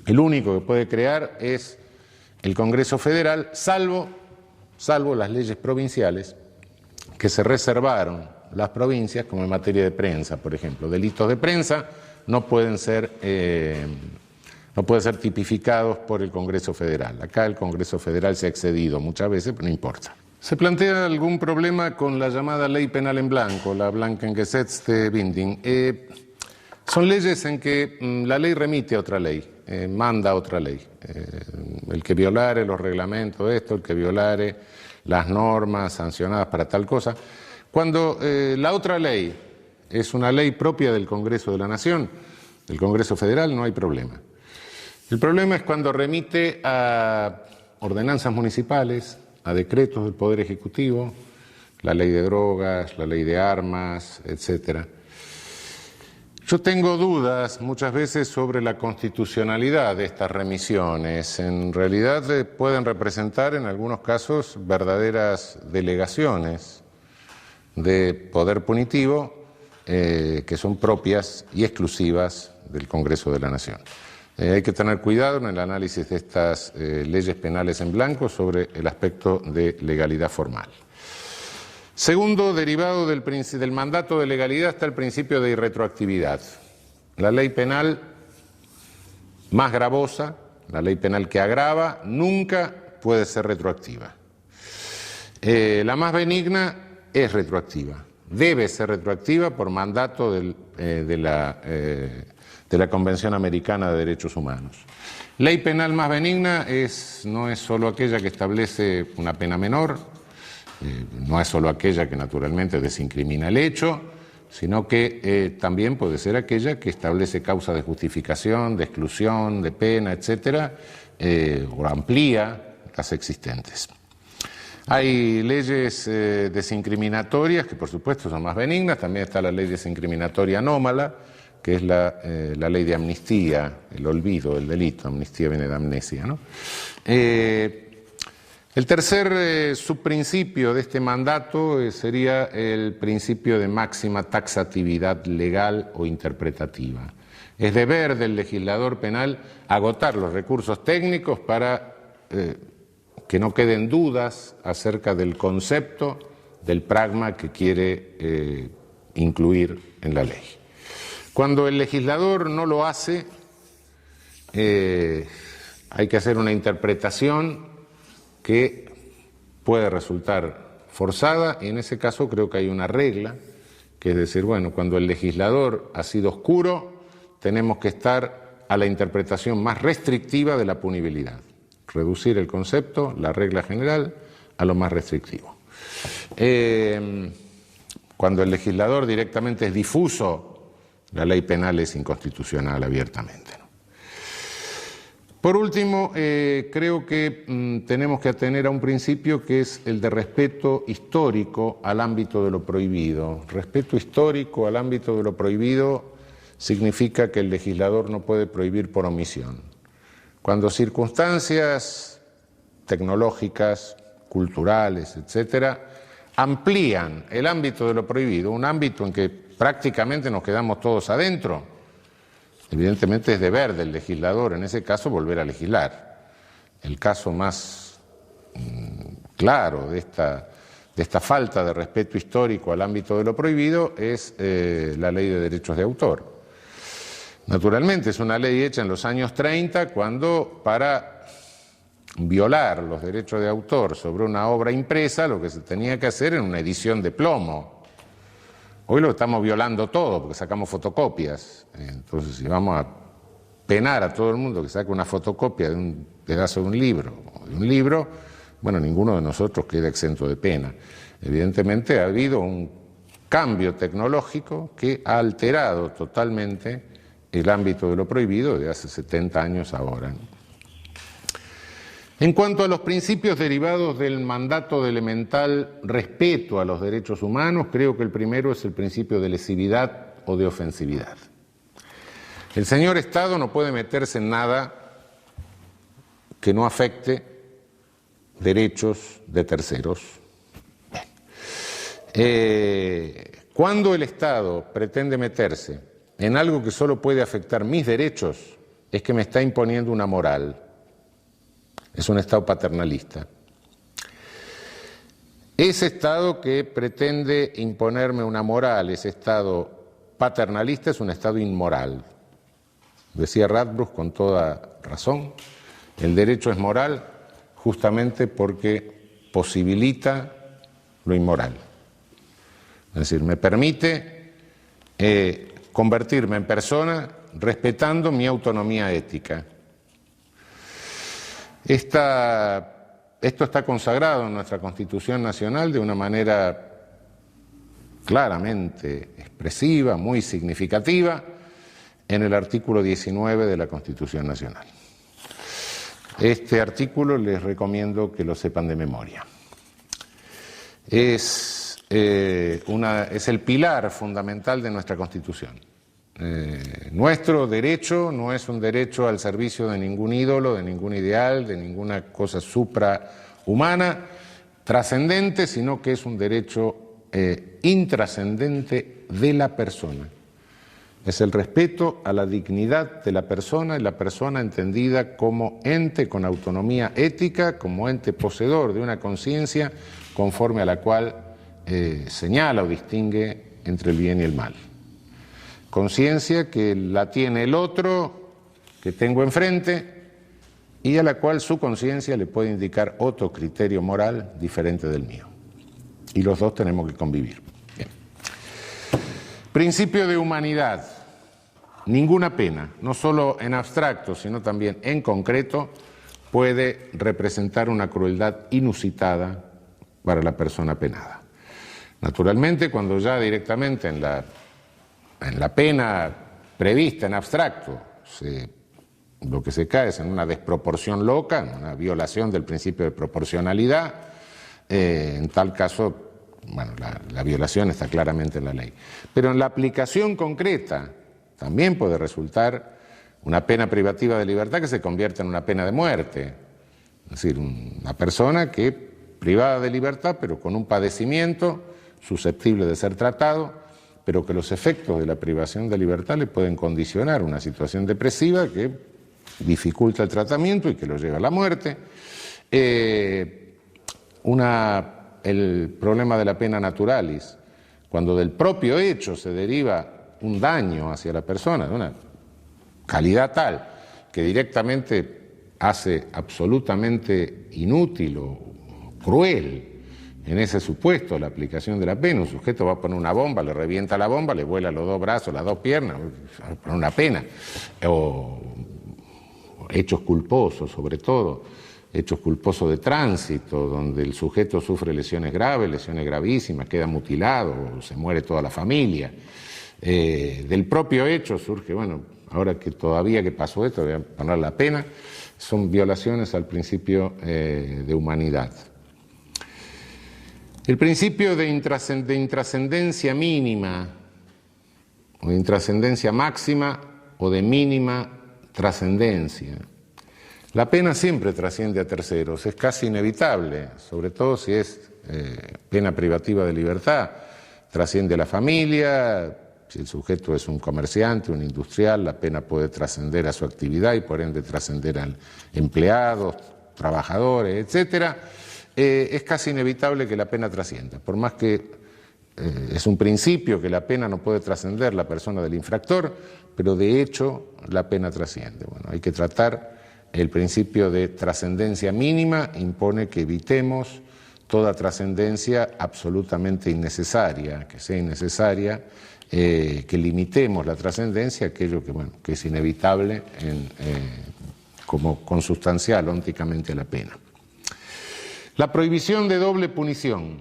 único que puede crear es el Congreso Federal, salvo las leyes provinciales que se reservaron las provincias, como en materia de prensa, por ejemplo. Delitos de prensa no pueden ser tipificados por el Congreso Federal. Acá el Congreso Federal se ha excedido muchas veces, pero no importa. ¿Se plantea algún problema con la llamada ley penal en blanco, la Blankengesetzbindung? Son leyes en que la ley remite a otra ley, manda a otra ley. El que violare los reglamentos, el que violare las normas sancionadas para tal cosa. Cuando la otra ley es una ley propia del Congreso de la Nación, del Congreso Federal, no hay problema. El problema es cuando remite a ordenanzas municipales, a decretos del Poder Ejecutivo, la ley de drogas, la ley de armas, etc. Yo tengo dudas muchas veces sobre la constitucionalidad de estas remisiones. En realidad pueden representar en algunos casos verdaderas delegaciones de poder punitivo que son propias y exclusivas del Congreso de la Nación. Hay que tener cuidado en el análisis de estas leyes penales en blanco sobre el aspecto de legalidad formal. Segundo, derivado del mandato de legalidad está el principio de irretroactividad. La ley penal más gravosa, la ley penal que agrava, nunca puede ser retroactiva. La más benigna es retroactiva, debe ser retroactiva por mandato de la Convención Americana de Derechos Humanos. Ley penal más benigna no es solo aquella que establece una pena menor, no es solo aquella que naturalmente desincrimina el hecho, sino que también puede ser aquella que establece causas de justificación, de exclusión, de pena, etcétera, o amplía las existentes. Hay leyes desincriminatorias que por supuesto son más benignas, también está la ley desincriminatoria anómala, que es la ley de amnistía, el olvido del delito, amnistía viene de amnesia, ¿no? El tercer subprincipio de este mandato sería el principio de máxima taxatividad legal o interpretativa. Es deber del legislador penal agotar los recursos técnicos para que no queden dudas acerca del concepto, del pragma que quiere incluir en la ley. Cuando el legislador no lo hace, hay que hacer una interpretación que puede resultar forzada, y en ese caso creo que hay una regla, que es decir, bueno, cuando el legislador ha sido oscuro, tenemos que estar a la interpretación más restrictiva de la punibilidad. Reducir el concepto, la regla general, a lo más restrictivo. Cuando el legislador directamente es difuso, la ley penal es inconstitucional abiertamente, ¿no? Por último, creo que tenemos que atener a un principio que es el de respeto histórico al ámbito de lo prohibido. Respeto histórico al ámbito de lo prohibido significa que el legislador no puede prohibir por omisión. Cuando circunstancias tecnológicas, culturales, etcétera, amplían el ámbito de lo prohibido, un ámbito en que prácticamente nos quedamos todos adentro, evidentemente es deber del legislador, en ese caso, volver a legislar. El caso más claro de esta falta de respeto histórico al ámbito de lo prohibido es la Ley de Derechos de Autor. Naturalmente es una ley hecha en los años 30, cuando para violar los derechos de autor sobre una obra impresa lo que se tenía que hacer era una edición de plomo. Hoy lo estamos violando todo porque sacamos fotocopias. Entonces, si vamos a penar a todo el mundo que saque una fotocopia de un pedazo de un libro, bueno, ninguno de nosotros queda exento de pena. Evidentemente ha habido un cambio tecnológico que ha alterado totalmente el ámbito de lo prohibido de hace 70 años ahora. En cuanto a los principios derivados del mandato de elemental respeto a los derechos humanos, creo que el primero es el principio de lesividad o de ofensividad. El señor Estado no puede meterse en nada que no afecte derechos de terceros. Cuando el Estado pretende meterse en algo que solo puede afectar mis derechos, es que me está imponiendo una moral. Es un Estado paternalista. Ese Estado que pretende imponerme una moral, ese Estado paternalista, es un Estado inmoral. Decía Radbruch con toda razón, el derecho es moral justamente porque posibilita lo inmoral. Es decir, me permite convertirme en persona respetando mi autonomía ética. Esto está consagrado en nuestra Constitución Nacional de una manera claramente expresiva, muy significativa, en el artículo 19 de la Constitución Nacional. Este artículo les recomiendo que lo sepan de memoria. Es el pilar fundamental de nuestra Constitución. Nuestro derecho no es un derecho al servicio de ningún ídolo, de ningún ideal, de ninguna cosa suprahumana, trascendente, sino que es un derecho intrascendente de la persona. Es el respeto a la dignidad de la persona y la persona entendida como ente con autonomía ética, como ente poseedor de una conciencia conforme a la cual señala o distingue entre el bien y el mal. Conciencia que la tiene el otro, que tengo enfrente, y a la cual su conciencia le puede indicar otro criterio moral diferente del mío. Y los dos tenemos que convivir. Bien. Principio de humanidad. Ninguna pena, no solo en abstracto, sino también en concreto, puede representar una crueldad inusitada para la persona penada. Naturalmente, cuando ya directamente en la pena prevista en abstracto lo que se cae es en una desproporción loca, en una violación del principio de proporcionalidad, en tal caso, bueno, la violación está claramente en la ley. Pero en la aplicación concreta también puede resultar una pena privativa de libertad que se convierte en una pena de muerte. Es decir, una persona que privada de libertad, pero con un padecimiento susceptible de ser tratado, pero que los efectos de la privación de libertad le pueden condicionar una situación depresiva que dificulta el tratamiento y que lo lleva a la muerte. El problema de la pena naturalis, cuando del propio hecho se deriva un daño hacia la persona de una calidad tal que directamente hace absolutamente inútil o cruel en ese supuesto la aplicación de la pena. Un sujeto va a poner una bomba, le revienta la bomba, le vuela los dos brazos, las dos piernas, va a poner una pena. O hechos culposos, sobre todo, hechos culposos de tránsito, donde el sujeto sufre lesiones graves, lesiones gravísimas, queda mutilado, se muere toda la familia. Del propio hecho surge, bueno, ahora que todavía que pasó esto, voy a poner la pena, son violaciones al principio de humanidad. El principio de intrascendencia mínima, o de intrascendencia máxima, o de mínima trascendencia. La pena siempre trasciende a terceros, es casi inevitable, sobre todo si es pena privativa de libertad. Trasciende a la familia, si el sujeto es un comerciante, un industrial, la pena puede trascender a su actividad y por ende trascender a empleados, trabajadores, etcétera. Es casi inevitable que la pena trascienda, por más que es un principio que la pena no puede trascender la persona del infractor, pero de hecho la pena trasciende. Bueno, hay que tratar el principio de trascendencia mínima, impone que evitemos toda trascendencia absolutamente innecesaria, que sea innecesaria, que limitemos la trascendencia a aquello que es inevitable como consustancial ónticamente a la pena. La prohibición de doble punición.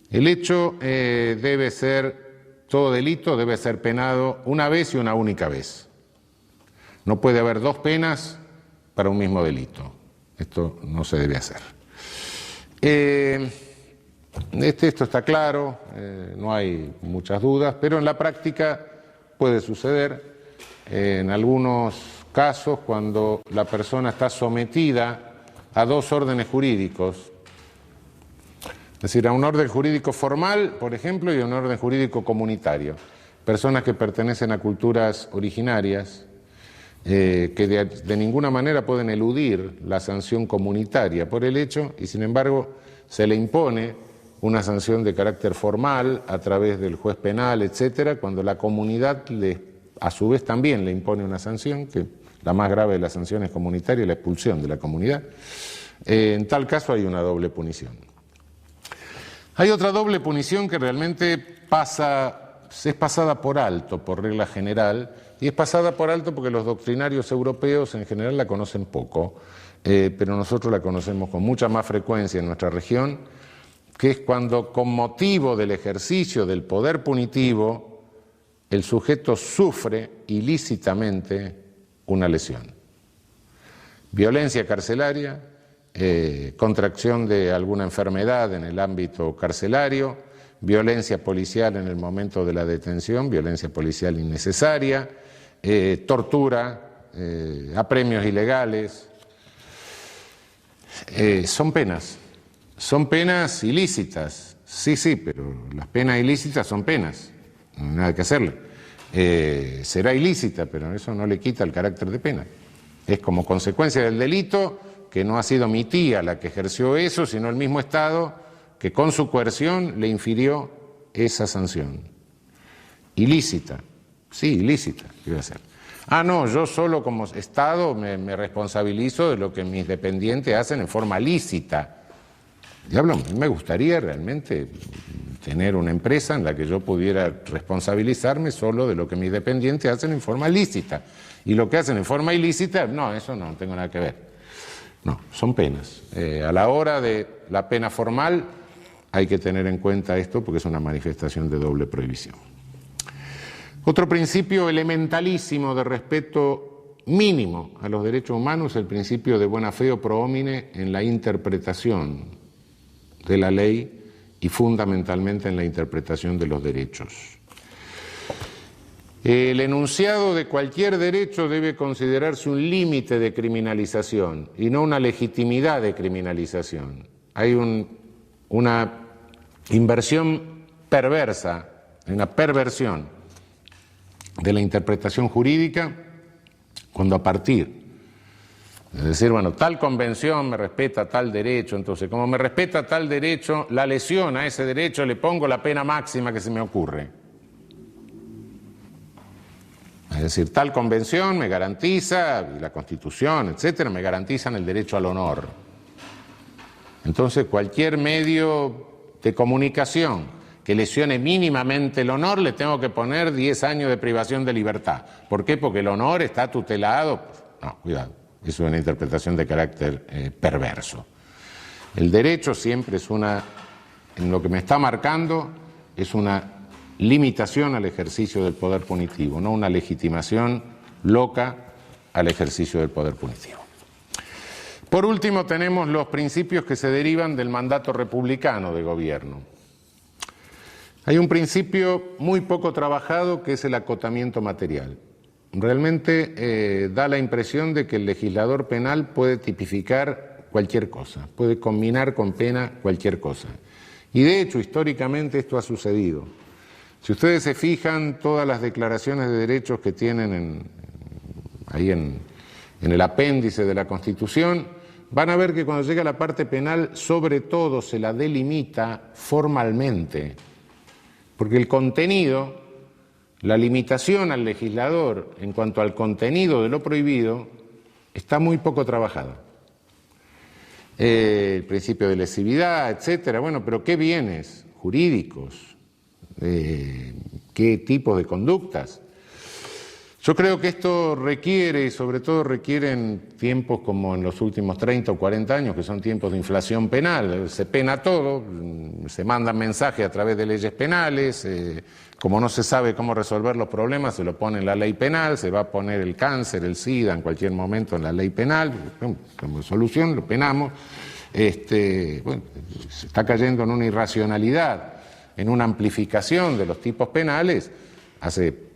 El hecho debe ser, todo delito debe ser penado una vez y una única vez. No puede haber dos penas para un mismo delito. Esto no se debe hacer. Esto está claro, no hay muchas dudas, pero en la práctica puede suceder en algunos casos cuando la persona está sometida a dos órdenes jurídicos, es decir, a un orden jurídico formal, por ejemplo, y a un orden jurídico comunitario. Personas que pertenecen a culturas originarias, que de ninguna manera pueden eludir la sanción comunitaria por el hecho, y sin embargo se le impone una sanción de carácter formal a través del juez penal, etcétera, cuando la comunidad a su vez también le impone una sanción, que la más grave de las sanciones comunitarias es la expulsión de la comunidad. En tal caso hay una doble punición. Hay otra doble punición que realmente es pasada por alto por regla general, y es pasada por alto porque los doctrinarios europeos en general la conocen poco, pero nosotros la conocemos con mucha más frecuencia en nuestra región, que es cuando con motivo del ejercicio del poder punitivo el sujeto sufre ilícitamente una lesión. Violencia carcelaria, contracción de alguna enfermedad en el ámbito carcelario, violencia policial en el momento de la detención, violencia policial innecesaria, tortura, apremios ilegales. Son penas ilícitas, sí, pero las penas ilícitas son penas, no hay nada que hacerle. Será ilícita, pero eso no le quita el carácter de pena. Es como consecuencia del delito que no ha sido mi tía la que ejerció eso, sino el mismo Estado que con su coerción le infirió esa sanción. Ilícita, sí, ilícita, ¿qué iba a hacer? No, yo solo como Estado me responsabilizo de lo que mis dependientes hacen en forma lícita. Diablo, a mí me gustaría realmente tener una empresa en la que yo pudiera responsabilizarme solo de lo que mis dependientes hacen en forma lícita. Y lo que hacen en forma ilícita, no, eso no tengo nada que ver. No, son penas. A la hora de la pena formal hay que tener en cuenta esto porque es una manifestación de doble prohibición. Otro principio elementalísimo de respeto mínimo a los derechos humanos es el principio de buena fe o pro homine en la interpretación de la ley y fundamentalmente en la interpretación de los derechos. El enunciado de cualquier derecho debe considerarse un límite de criminalización y no una legitimidad de criminalización. Hay una inversión perversa, una perversión de la interpretación jurídica cuando a partir de decir, bueno, tal convención me respeta tal derecho, entonces como me respeta tal derecho, la lesión a ese derecho le pongo la pena máxima que se me ocurre. Es decir, tal convención me garantiza, y la Constitución, etcétera, me garantizan el derecho al honor. Entonces, cualquier medio de comunicación que lesione mínimamente el honor, le tengo que poner 10 años de privación de libertad. ¿Por qué? Porque el honor está tutelado. No, cuidado, es una interpretación de carácter perverso. El derecho siempre es en lo que me está marcando, es una limitación al ejercicio del poder punitivo, no una legitimación loca al ejercicio del poder punitivo. Por último, tenemos los principios que se derivan del mandato republicano de gobierno. Hay un principio muy poco trabajado que es el acotamiento material. Realmente da la impresión de que el legislador penal puede tipificar cualquier cosa, puede combinar con pena cualquier cosa. Y de hecho, históricamente esto ha sucedido. Si ustedes se fijan, todas las declaraciones de derechos que tienen ahí en el apéndice de la Constitución, van a ver que cuando llega la parte penal, sobre todo se la delimita formalmente, porque el contenido, la limitación al legislador en cuanto al contenido de lo prohibido, está muy poco trabajada. El principio de lesividad, etcétera, bueno, pero ¿qué bienes jurídicos? ¿Qué tipos de conductas? Yo creo que esto requiere, y sobre todo requiere en tiempos como en los últimos 30 o 40 años, que son tiempos de inflación penal, se pena todo, se mandan mensajes a través de leyes penales, como no se sabe cómo resolver los problemas, se lo pone en la ley penal, se va a poner el cáncer, el SIDA en cualquier momento en la ley penal, como solución lo penamos, bueno, se está cayendo en una irracionalidad, en una amplificación de los tipos penales. Hace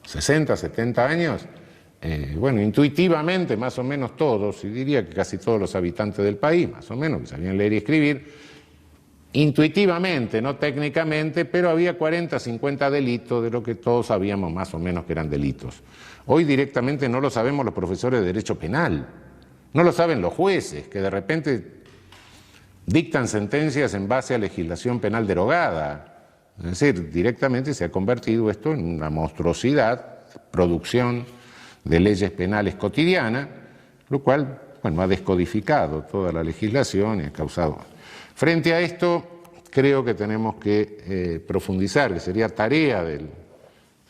60, 70 años, bueno, intuitivamente más o menos todos, y diría que casi todos los habitantes del país, más o menos, que sabían leer y escribir, intuitivamente, no técnicamente, pero había 40, 50 delitos de lo que todos sabíamos más o menos que eran delitos. Hoy directamente no lo sabemos los profesores de Derecho Penal, no lo saben los jueces, que de repente dictan sentencias en base a legislación penal derogada. Es decir, directamente se ha convertido esto en una monstruosidad, producción de leyes penales cotidiana, lo cual, bueno, ha descodificado toda la legislación y ha causado. Frente a esto, creo que tenemos que profundizar, que sería tarea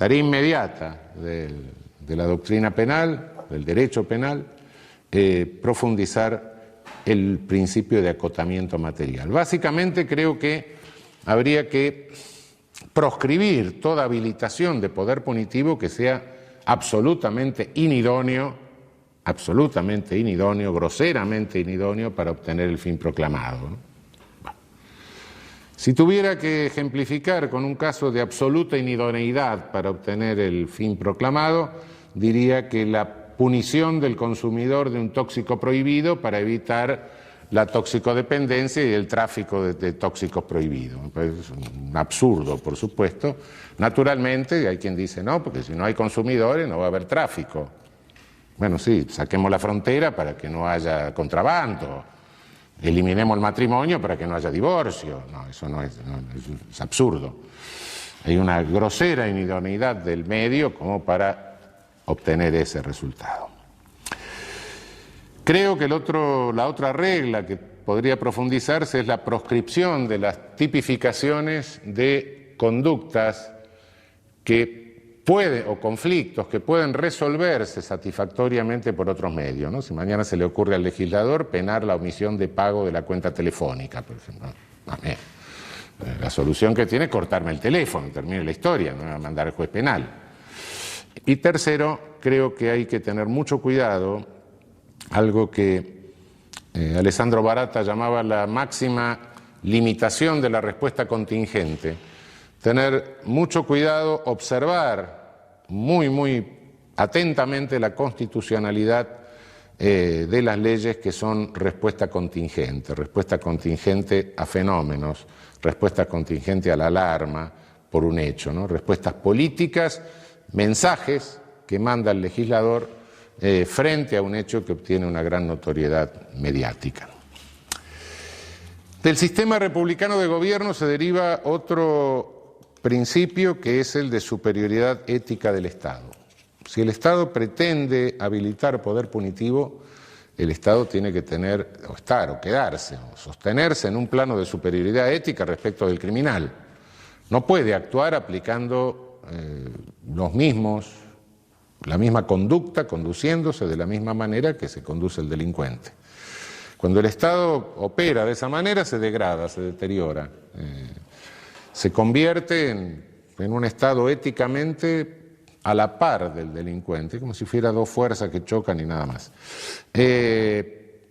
inmediata de la doctrina penal, del derecho penal, profundizar el principio de acotamiento material. Básicamente creo que habría que proscribir toda habilitación de poder punitivo que sea absolutamente inidóneo, groseramente inidóneo para obtener el fin proclamado, ¿no? Si tuviera que ejemplificar con un caso de absoluta inidoneidad para obtener el fin proclamado, diría que la punición del consumidor de un tóxico prohibido para evitar la toxicodependencia y el tráfico de tóxicos prohibidos. Es un absurdo, por supuesto. Naturalmente, hay quien dice no, porque si no hay consumidores no va a haber tráfico. Bueno, sí, saquemos la frontera para que no haya contrabando. Eliminemos el matrimonio para que no haya divorcio. No, eso no es absurdo. Hay una grosera inidoneidad del medio como para obtener ese resultado. Creo que la otra regla que podría profundizarse es la proscripción de las tipificaciones de conductas o conflictos que pueden resolverse satisfactoriamente por otros medios, ¿no? Si mañana se le ocurre al legislador penar la omisión de pago de la cuenta telefónica, por ejemplo, la solución que tiene es cortarme el teléfono, termine la historia, no me va a mandar el juez penal. Y tercero, creo que hay que tener mucho cuidado, algo que Alessandro Baratta llamaba la máxima limitación de la respuesta contingente. Tener mucho cuidado, observar muy atentamente la constitucionalidad de las leyes que son respuesta contingente a fenómenos, respuesta contingente a la alarma por un hecho, ¿no? Respuestas políticas, mensajes que manda el legislador frente a un hecho que obtiene una gran notoriedad mediática. Del sistema republicano de gobierno se deriva otro principio que es el de superioridad ética del Estado. Si el Estado pretende habilitar poder punitivo, el Estado tiene que tener, o estar, o quedarse, o sostenerse en un plano de superioridad ética respecto del criminal. No puede actuar aplicando la misma conducta, conduciéndose de la misma manera que se conduce el delincuente. Cuando el Estado opera de esa manera, se degrada, se deteriora. Se convierte en un Estado éticamente a la par del delincuente, como si fuera dos fuerzas que chocan y nada más.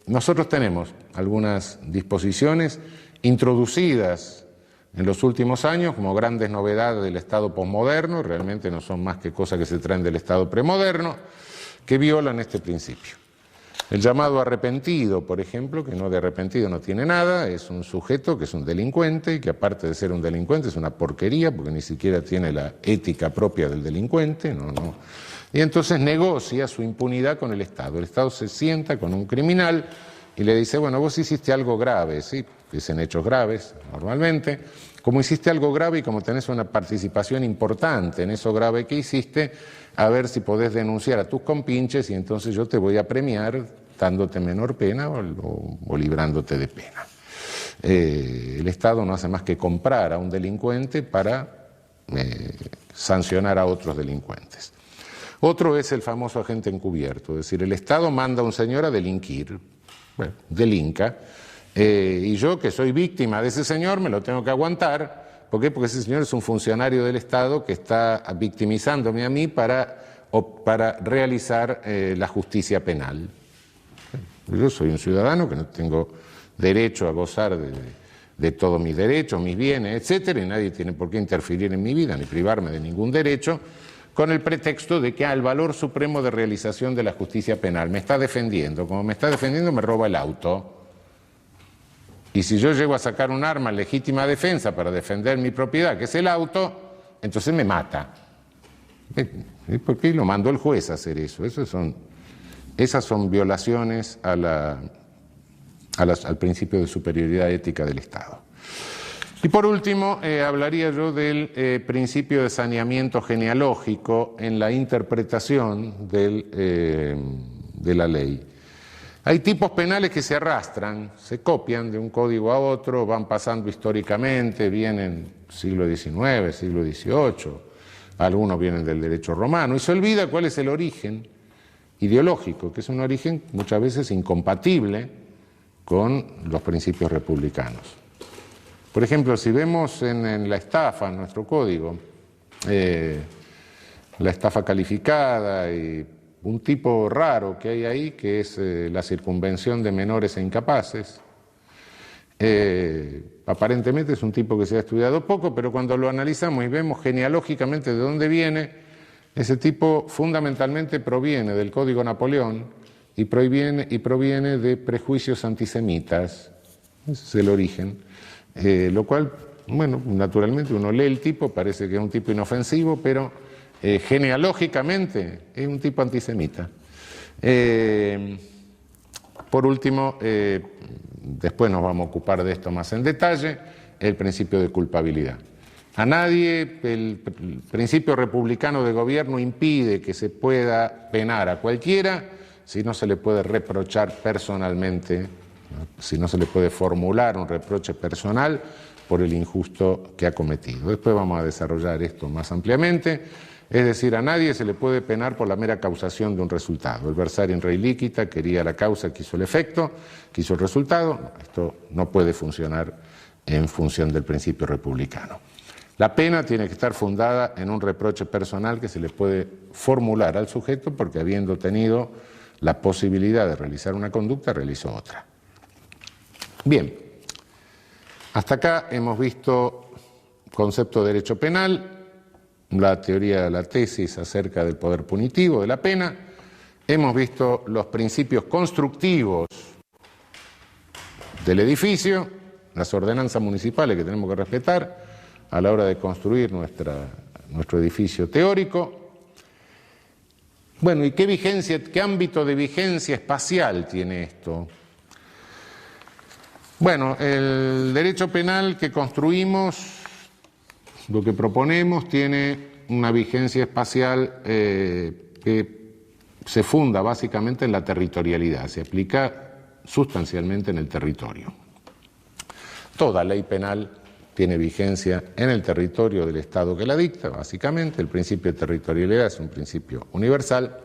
Nosotros tenemos algunas disposiciones introducidas en los últimos años como grandes novedades del Estado posmoderno, realmente no son más que cosas que se traen del Estado premoderno, que violan este principio. El llamado arrepentido, por ejemplo, que no de arrepentido no tiene nada, es un sujeto que es un delincuente y que aparte de ser un delincuente es una porquería porque ni siquiera tiene la ética propia del delincuente, no. Y entonces negocia su impunidad con el Estado. El Estado se sienta con un criminal y le dice, bueno, vos hiciste algo grave, ¿sí? Dicen hechos graves normalmente. Como hiciste algo grave y como tenés una participación importante en eso grave que hiciste, a ver si podés denunciar a tus compinches y entonces yo te voy a premiar dándote menor pena o librándote de pena. El Estado no hace más que comprar a un delincuente para sancionar a otros delincuentes. Otro es el famoso agente encubierto, es decir, el Estado manda a un señor a delinquir, bueno, delinca, y yo que soy víctima de ese señor me lo tengo que aguantar. ¿Por qué? Porque ese señor es un funcionario del Estado que está victimizándome a mí para realizar la justicia penal. Yo soy un ciudadano que no tengo derecho a gozar de todos mis derechos, mis bienes, etcétera, y nadie tiene por qué interferir en mi vida ni privarme de ningún derecho con el pretexto de que el valor supremo de realización de la justicia penal me está defendiendo. Como me está defendiendo, me roba el auto. Y si yo llego a sacar un arma en legítima defensa para defender mi propiedad, que es el auto, entonces me mata. ¿Por qué lo mandó el juez a hacer eso? Esas son violaciones al principio de superioridad ética del Estado. Y por último, hablaría yo del principio de saneamiento genealógico en la interpretación de la ley. Hay tipos penales que se arrastran, se copian de un código a otro, van pasando históricamente, vienen siglo XIX, siglo XVIII, algunos vienen del derecho romano, y se olvida cuál es el origen ideológico, que es un origen muchas veces incompatible con los principios republicanos. Por ejemplo, si vemos en la estafa, en nuestro código, la estafa calificada y un tipo raro que hay ahí, que es la circunvención de menores e incapaces. Aparentemente es un tipo que se ha estudiado poco, pero cuando lo analizamos y vemos genealógicamente de dónde viene, ese tipo fundamentalmente proviene del Código Napoleón y proviene de prejuicios antisemitas. Ese es el origen. Lo cual, bueno, naturalmente uno lee el tipo, parece que es un tipo inofensivo, pero genealógicamente es un tipo antisemita. Por último, después nos vamos a ocupar de esto más en detalle, el principio de culpabilidad. A nadie, el principio republicano de gobierno impide que se pueda penar a cualquiera si no se le puede reprochar personalmente, ¿no? Si no se le puede formular un reproche personal por el injusto que ha cometido. Después vamos a desarrollar esto más ampliamente. Es decir, a nadie se le puede penar por la mera causación de un resultado. El versarium rei licita quería la causa, quiso el efecto, quiso el resultado. Esto no puede funcionar en función del principio republicano. La pena tiene que estar fundada en un reproche personal que se le puede formular al sujeto porque habiendo tenido la posibilidad de realizar una conducta, realizó otra. Bien, hasta acá hemos visto concepto de derecho penal, la teoría, la tesis acerca del poder punitivo de la pena, hemos visto los principios constructivos del edificio, las ordenanzas municipales que tenemos que respetar a la hora de construir nuestro edificio teórico. Bueno, ¿y qué ámbito de vigencia espacial tiene esto? Bueno, el derecho penal que construimos, lo que proponemos, tiene una vigencia espacial que se funda básicamente en la territorialidad, se aplica sustancialmente en el territorio. Toda ley penal tiene vigencia en el territorio del Estado que la dicta, básicamente. El principio de territorialidad es un principio universal,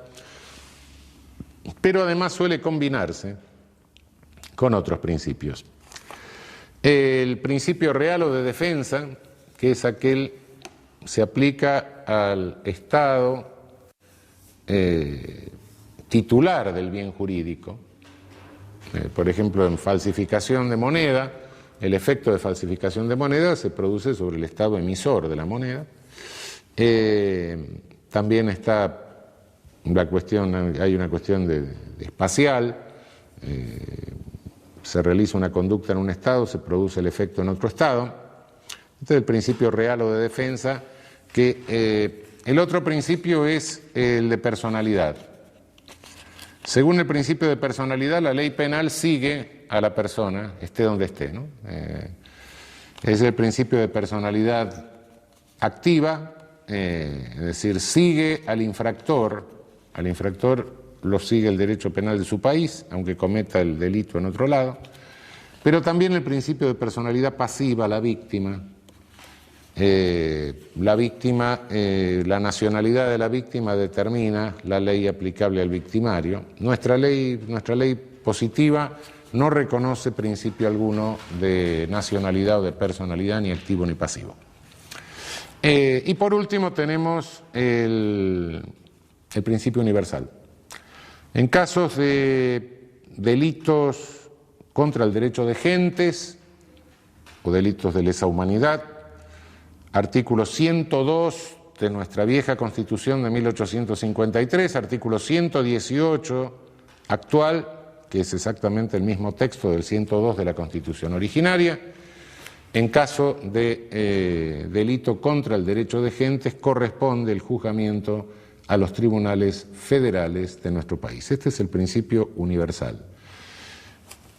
pero además suele combinarse con otros principios. El principio real o de defensa, que es aquel que se aplica al Estado titular del bien jurídico. Por ejemplo, en falsificación de moneda, el efecto de falsificación de moneda se produce sobre el Estado emisor de la moneda. También está la cuestión, hay una cuestión de espacial. Se realiza una conducta en un Estado, se produce el efecto en otro Estado. Este es el principio real o de defensa, que el otro principio es el de personalidad. Según el principio de personalidad, la ley penal sigue a la persona, esté donde esté, ¿no? Es el principio de personalidad activa, es decir, sigue al infractor lo sigue el derecho penal de su país, aunque cometa el delito en otro lado, pero también el principio de personalidad pasiva, la víctima. La nacionalidad de la víctima determina la ley aplicable al victimario. Nuestra ley positiva no reconoce principio alguno de nacionalidad o de personalidad, ni activo ni pasivo. Y por último tenemos el principio universal. En casos de delitos contra el derecho de gentes o delitos de lesa humanidad, artículo 102 de nuestra vieja Constitución de 1853, artículo 118 actual, que es exactamente el mismo texto del 102 de la Constitución originaria. En caso de delito contra el derecho de gentes, corresponde el juzgamiento a los tribunales federales de nuestro país. Este es el principio universal.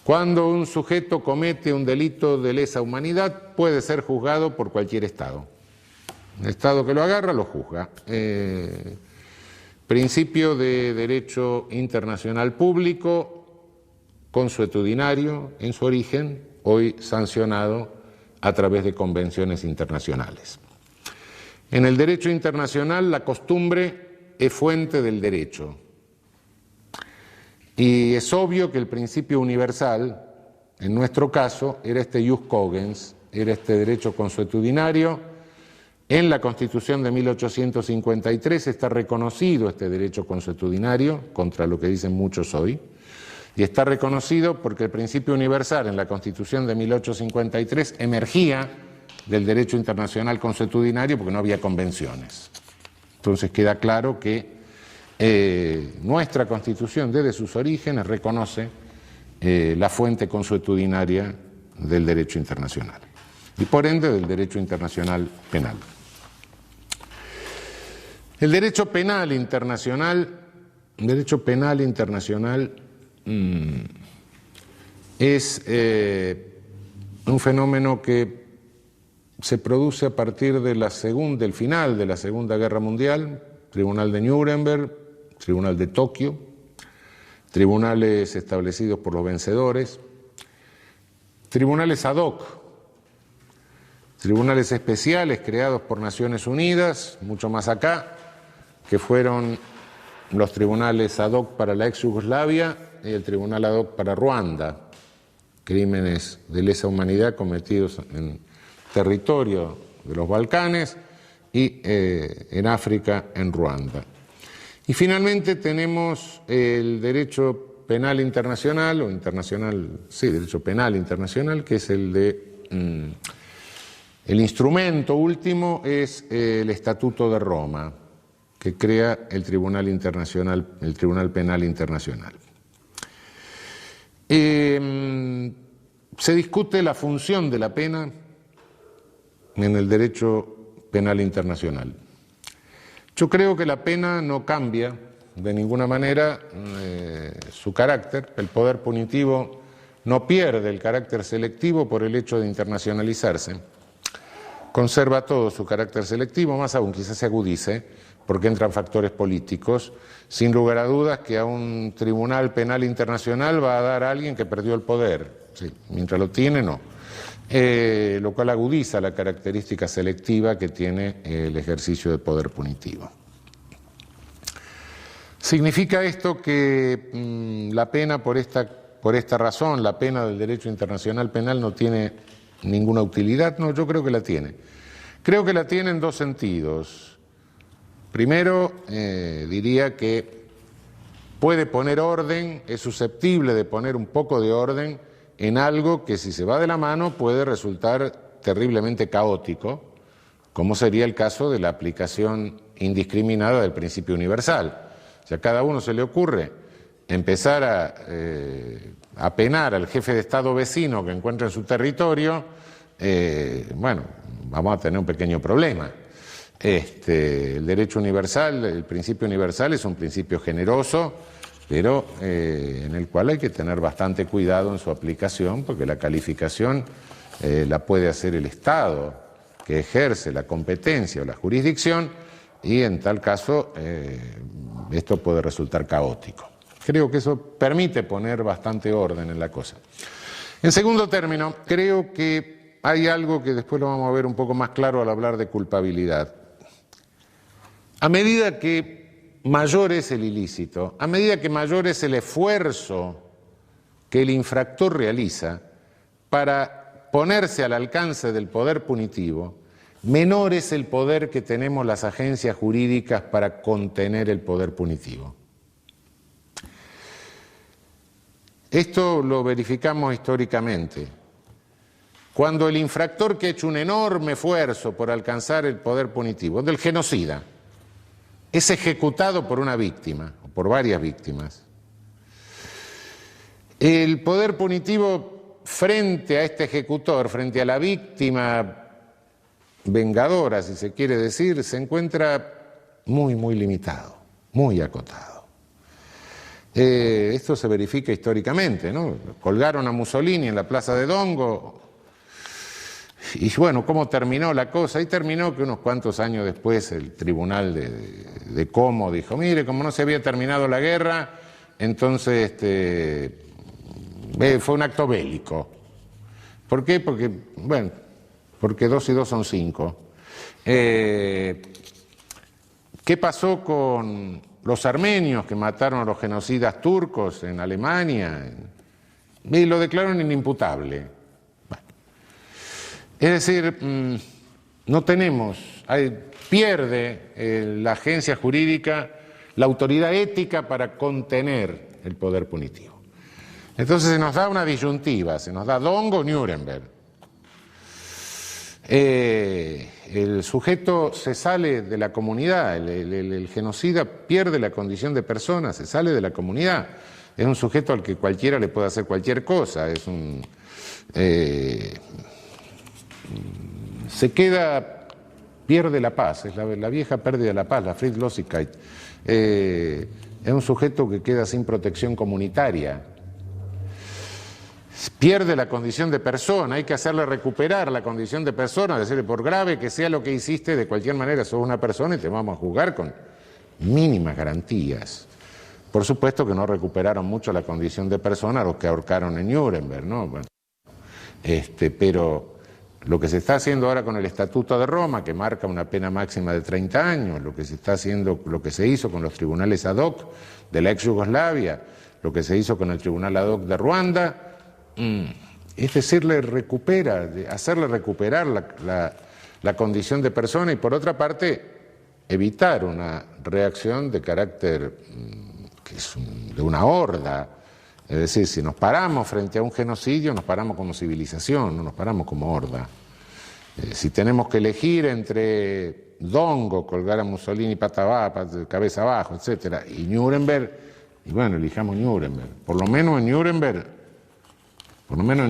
Cuando un sujeto comete un delito de lesa humanidad, puede ser juzgado por cualquier Estado. El Estado que lo agarra, lo juzga. Principio de derecho internacional público, consuetudinario en su origen, hoy sancionado a través de convenciones internacionales. En el derecho internacional, la costumbre es fuente del derecho. Y es obvio que el principio universal, en nuestro caso, era este ius cogens, era este derecho consuetudinario. En la Constitución de 1853 está reconocido este derecho consuetudinario, contra lo que dicen muchos hoy, y está reconocido porque el principio universal en la Constitución de 1853 emergía del derecho internacional consuetudinario porque no había convenciones. Entonces queda claro que nuestra Constitución desde sus orígenes reconoce la fuente consuetudinaria del derecho internacional y por ende del derecho internacional penal. El derecho penal internacional es un fenómeno que se produce a partir del final de la Segunda Guerra Mundial, Tribunal de Nuremberg, Tribunal de Tokio, tribunales establecidos por los vencedores, tribunales ad hoc, tribunales especiales creados por Naciones Unidas, mucho más acá, que fueron los tribunales ad hoc para la ex Yugoslavia y el tribunal ad hoc para Ruanda, crímenes de lesa humanidad cometidos en territorio de los Balcanes y en África, en Ruanda. Y finalmente tenemos el derecho penal internacional, o internacional, sí, derecho penal internacional, que es el instrumento último es el Estatuto de Roma, que crea el Tribunal Internacional, el Tribunal Penal Internacional. Se discute la función de la pena en el derecho penal internacional. Yo creo que la pena no cambia de ninguna manera su carácter. El poder punitivo no pierde el carácter selectivo por el hecho de internacionalizarse. Conserva todo su carácter selectivo, más aún quizás se agudice, porque entran factores políticos. Sin lugar a dudas que a un tribunal penal internacional va a dar a alguien que perdió el poder. Sí, mientras lo tiene, no. Lo cual agudiza la característica selectiva que tiene el ejercicio del poder punitivo. ¿Significa esto que la pena por esta razón, la pena del derecho internacional penal no tiene ninguna utilidad? No, yo creo que la tiene. Creo que la tiene en dos sentidos. Primero, diría que puede poner orden, es susceptible de poner un poco de orden en algo que si se va de la mano puede resultar terriblemente caótico, como sería el caso de la aplicación indiscriminada del principio universal. Si a cada uno se le ocurre empezar a penar al jefe de Estado vecino que encuentra en su territorio, bueno, vamos a tener un pequeño problema. El derecho universal, el principio universal es un principio generoso, pero en el cual hay que tener bastante cuidado en su aplicación, porque la calificación la puede hacer el Estado que ejerce la competencia o la jurisdicción, y en tal caso esto puede resultar caótico. Creo que eso permite poner bastante orden en la cosa. En segundo término, creo que hay algo que después lo vamos a ver un poco más claro al hablar de culpabilidad. A medida que mayor es el ilícito, a medida que mayor es el esfuerzo que el infractor realiza para ponerse al alcance del poder punitivo, menor es el poder que tenemos las agencias jurídicas para contener el poder punitivo. Esto lo verificamos históricamente. Cuando el infractor que ha hecho un enorme esfuerzo por alcanzar el poder punitivo, del genocida, es ejecutado por una víctima, o por varias víctimas, el poder punitivo frente a este ejecutor, frente a la víctima vengadora, si se quiere decir, se encuentra muy, muy limitado, muy acotado. Esto se verifica históricamente, ¿no? Colgaron a Mussolini en la plaza de Dongo, y bueno, ¿cómo terminó la cosa? Y terminó que unos cuantos años después el tribunal de Como dijo, mire, como no se había terminado la guerra, entonces fue un acto bélico. ¿Por qué? Porque, bueno, porque 2 y 2 son 5. ¿Qué pasó con los armenios que mataron a los genocidas turcos en Alemania? Y lo declararon inimputable. Bueno. Es decir, no tenemos, pierde la agencia jurídica la autoridad ética para contener el poder punitivo. Entonces se nos da una disyuntiva, se nos da Dongo o Nuremberg. El sujeto se sale de la comunidad, el genocida pierde la condición de persona, se sale de la comunidad. Es un sujeto al que cualquiera le puede hacer cualquier cosa, es un... se queda, pierde la paz, es la vieja pérdida de la paz, la Friedlosigkeit. Es un sujeto que queda sin protección comunitaria, pierde la condición de persona, hay que hacerle recuperar la condición de persona, decirle, por grave que sea lo que hiciste, de cualquier manera sos una persona y te vamos a juzgar con mínimas garantías. Por supuesto que no recuperaron mucho la condición de persona los que ahorcaron en Nuremberg, ¿no? Bueno, pero lo que se está haciendo ahora con el Estatuto de Roma, que marca una pena máxima de 30 años, lo que se está haciendo, lo que se hizo con los tribunales ad hoc de la ex Yugoslavia, lo que se hizo con el tribunal ad hoc de Ruanda, es decirle, hacerle recuperar la condición de persona y por otra parte evitar una reacción de carácter que es de una horda. Es decir, si nos paramos frente a un genocidio, nos paramos como civilización, no nos paramos como horda. Si tenemos que elegir entre Dongo, colgar a Mussolini cabeza abajo, etc., y Nuremberg, y bueno, elijamos Nuremberg. Por lo menos en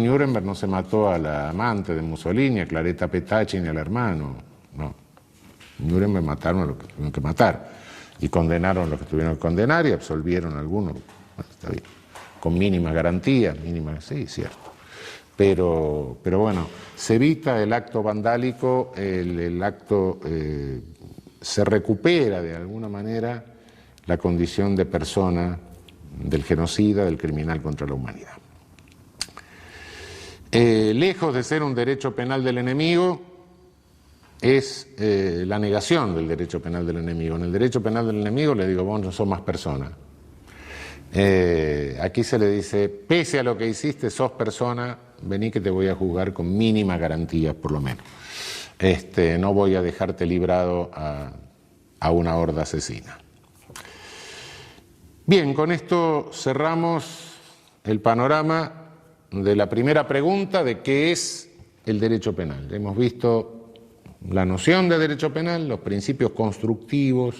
Nuremberg no se mató a la amante de Mussolini, a Claretta Petacci, ni al hermano. No. En Nuremberg mataron a los que tuvieron que matar. Y condenaron a los que tuvieron que condenar y absolvieron a algunos. Bueno, está bien. Con mínimas garantías, sí, cierto. Pero bueno, se evita el acto vandálico, el acto, se recupera de alguna manera la condición de persona del genocida, del criminal contra la humanidad. Lejos de ser un derecho penal del enemigo, es la negación del derecho penal del enemigo. En el derecho penal del enemigo le digo, vos no sos más persona. Aquí se le dice, pese a lo que hiciste, sos persona, vení que te voy a juzgar con mínimas garantías, por lo menos. No voy a dejarte librado a una horda asesina. Bien, con esto cerramos el panorama de la primera pregunta de qué es el derecho penal. Hemos visto la noción de derecho penal, los principios constructivos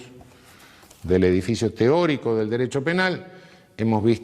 del edificio teórico del derecho penal, hemos visto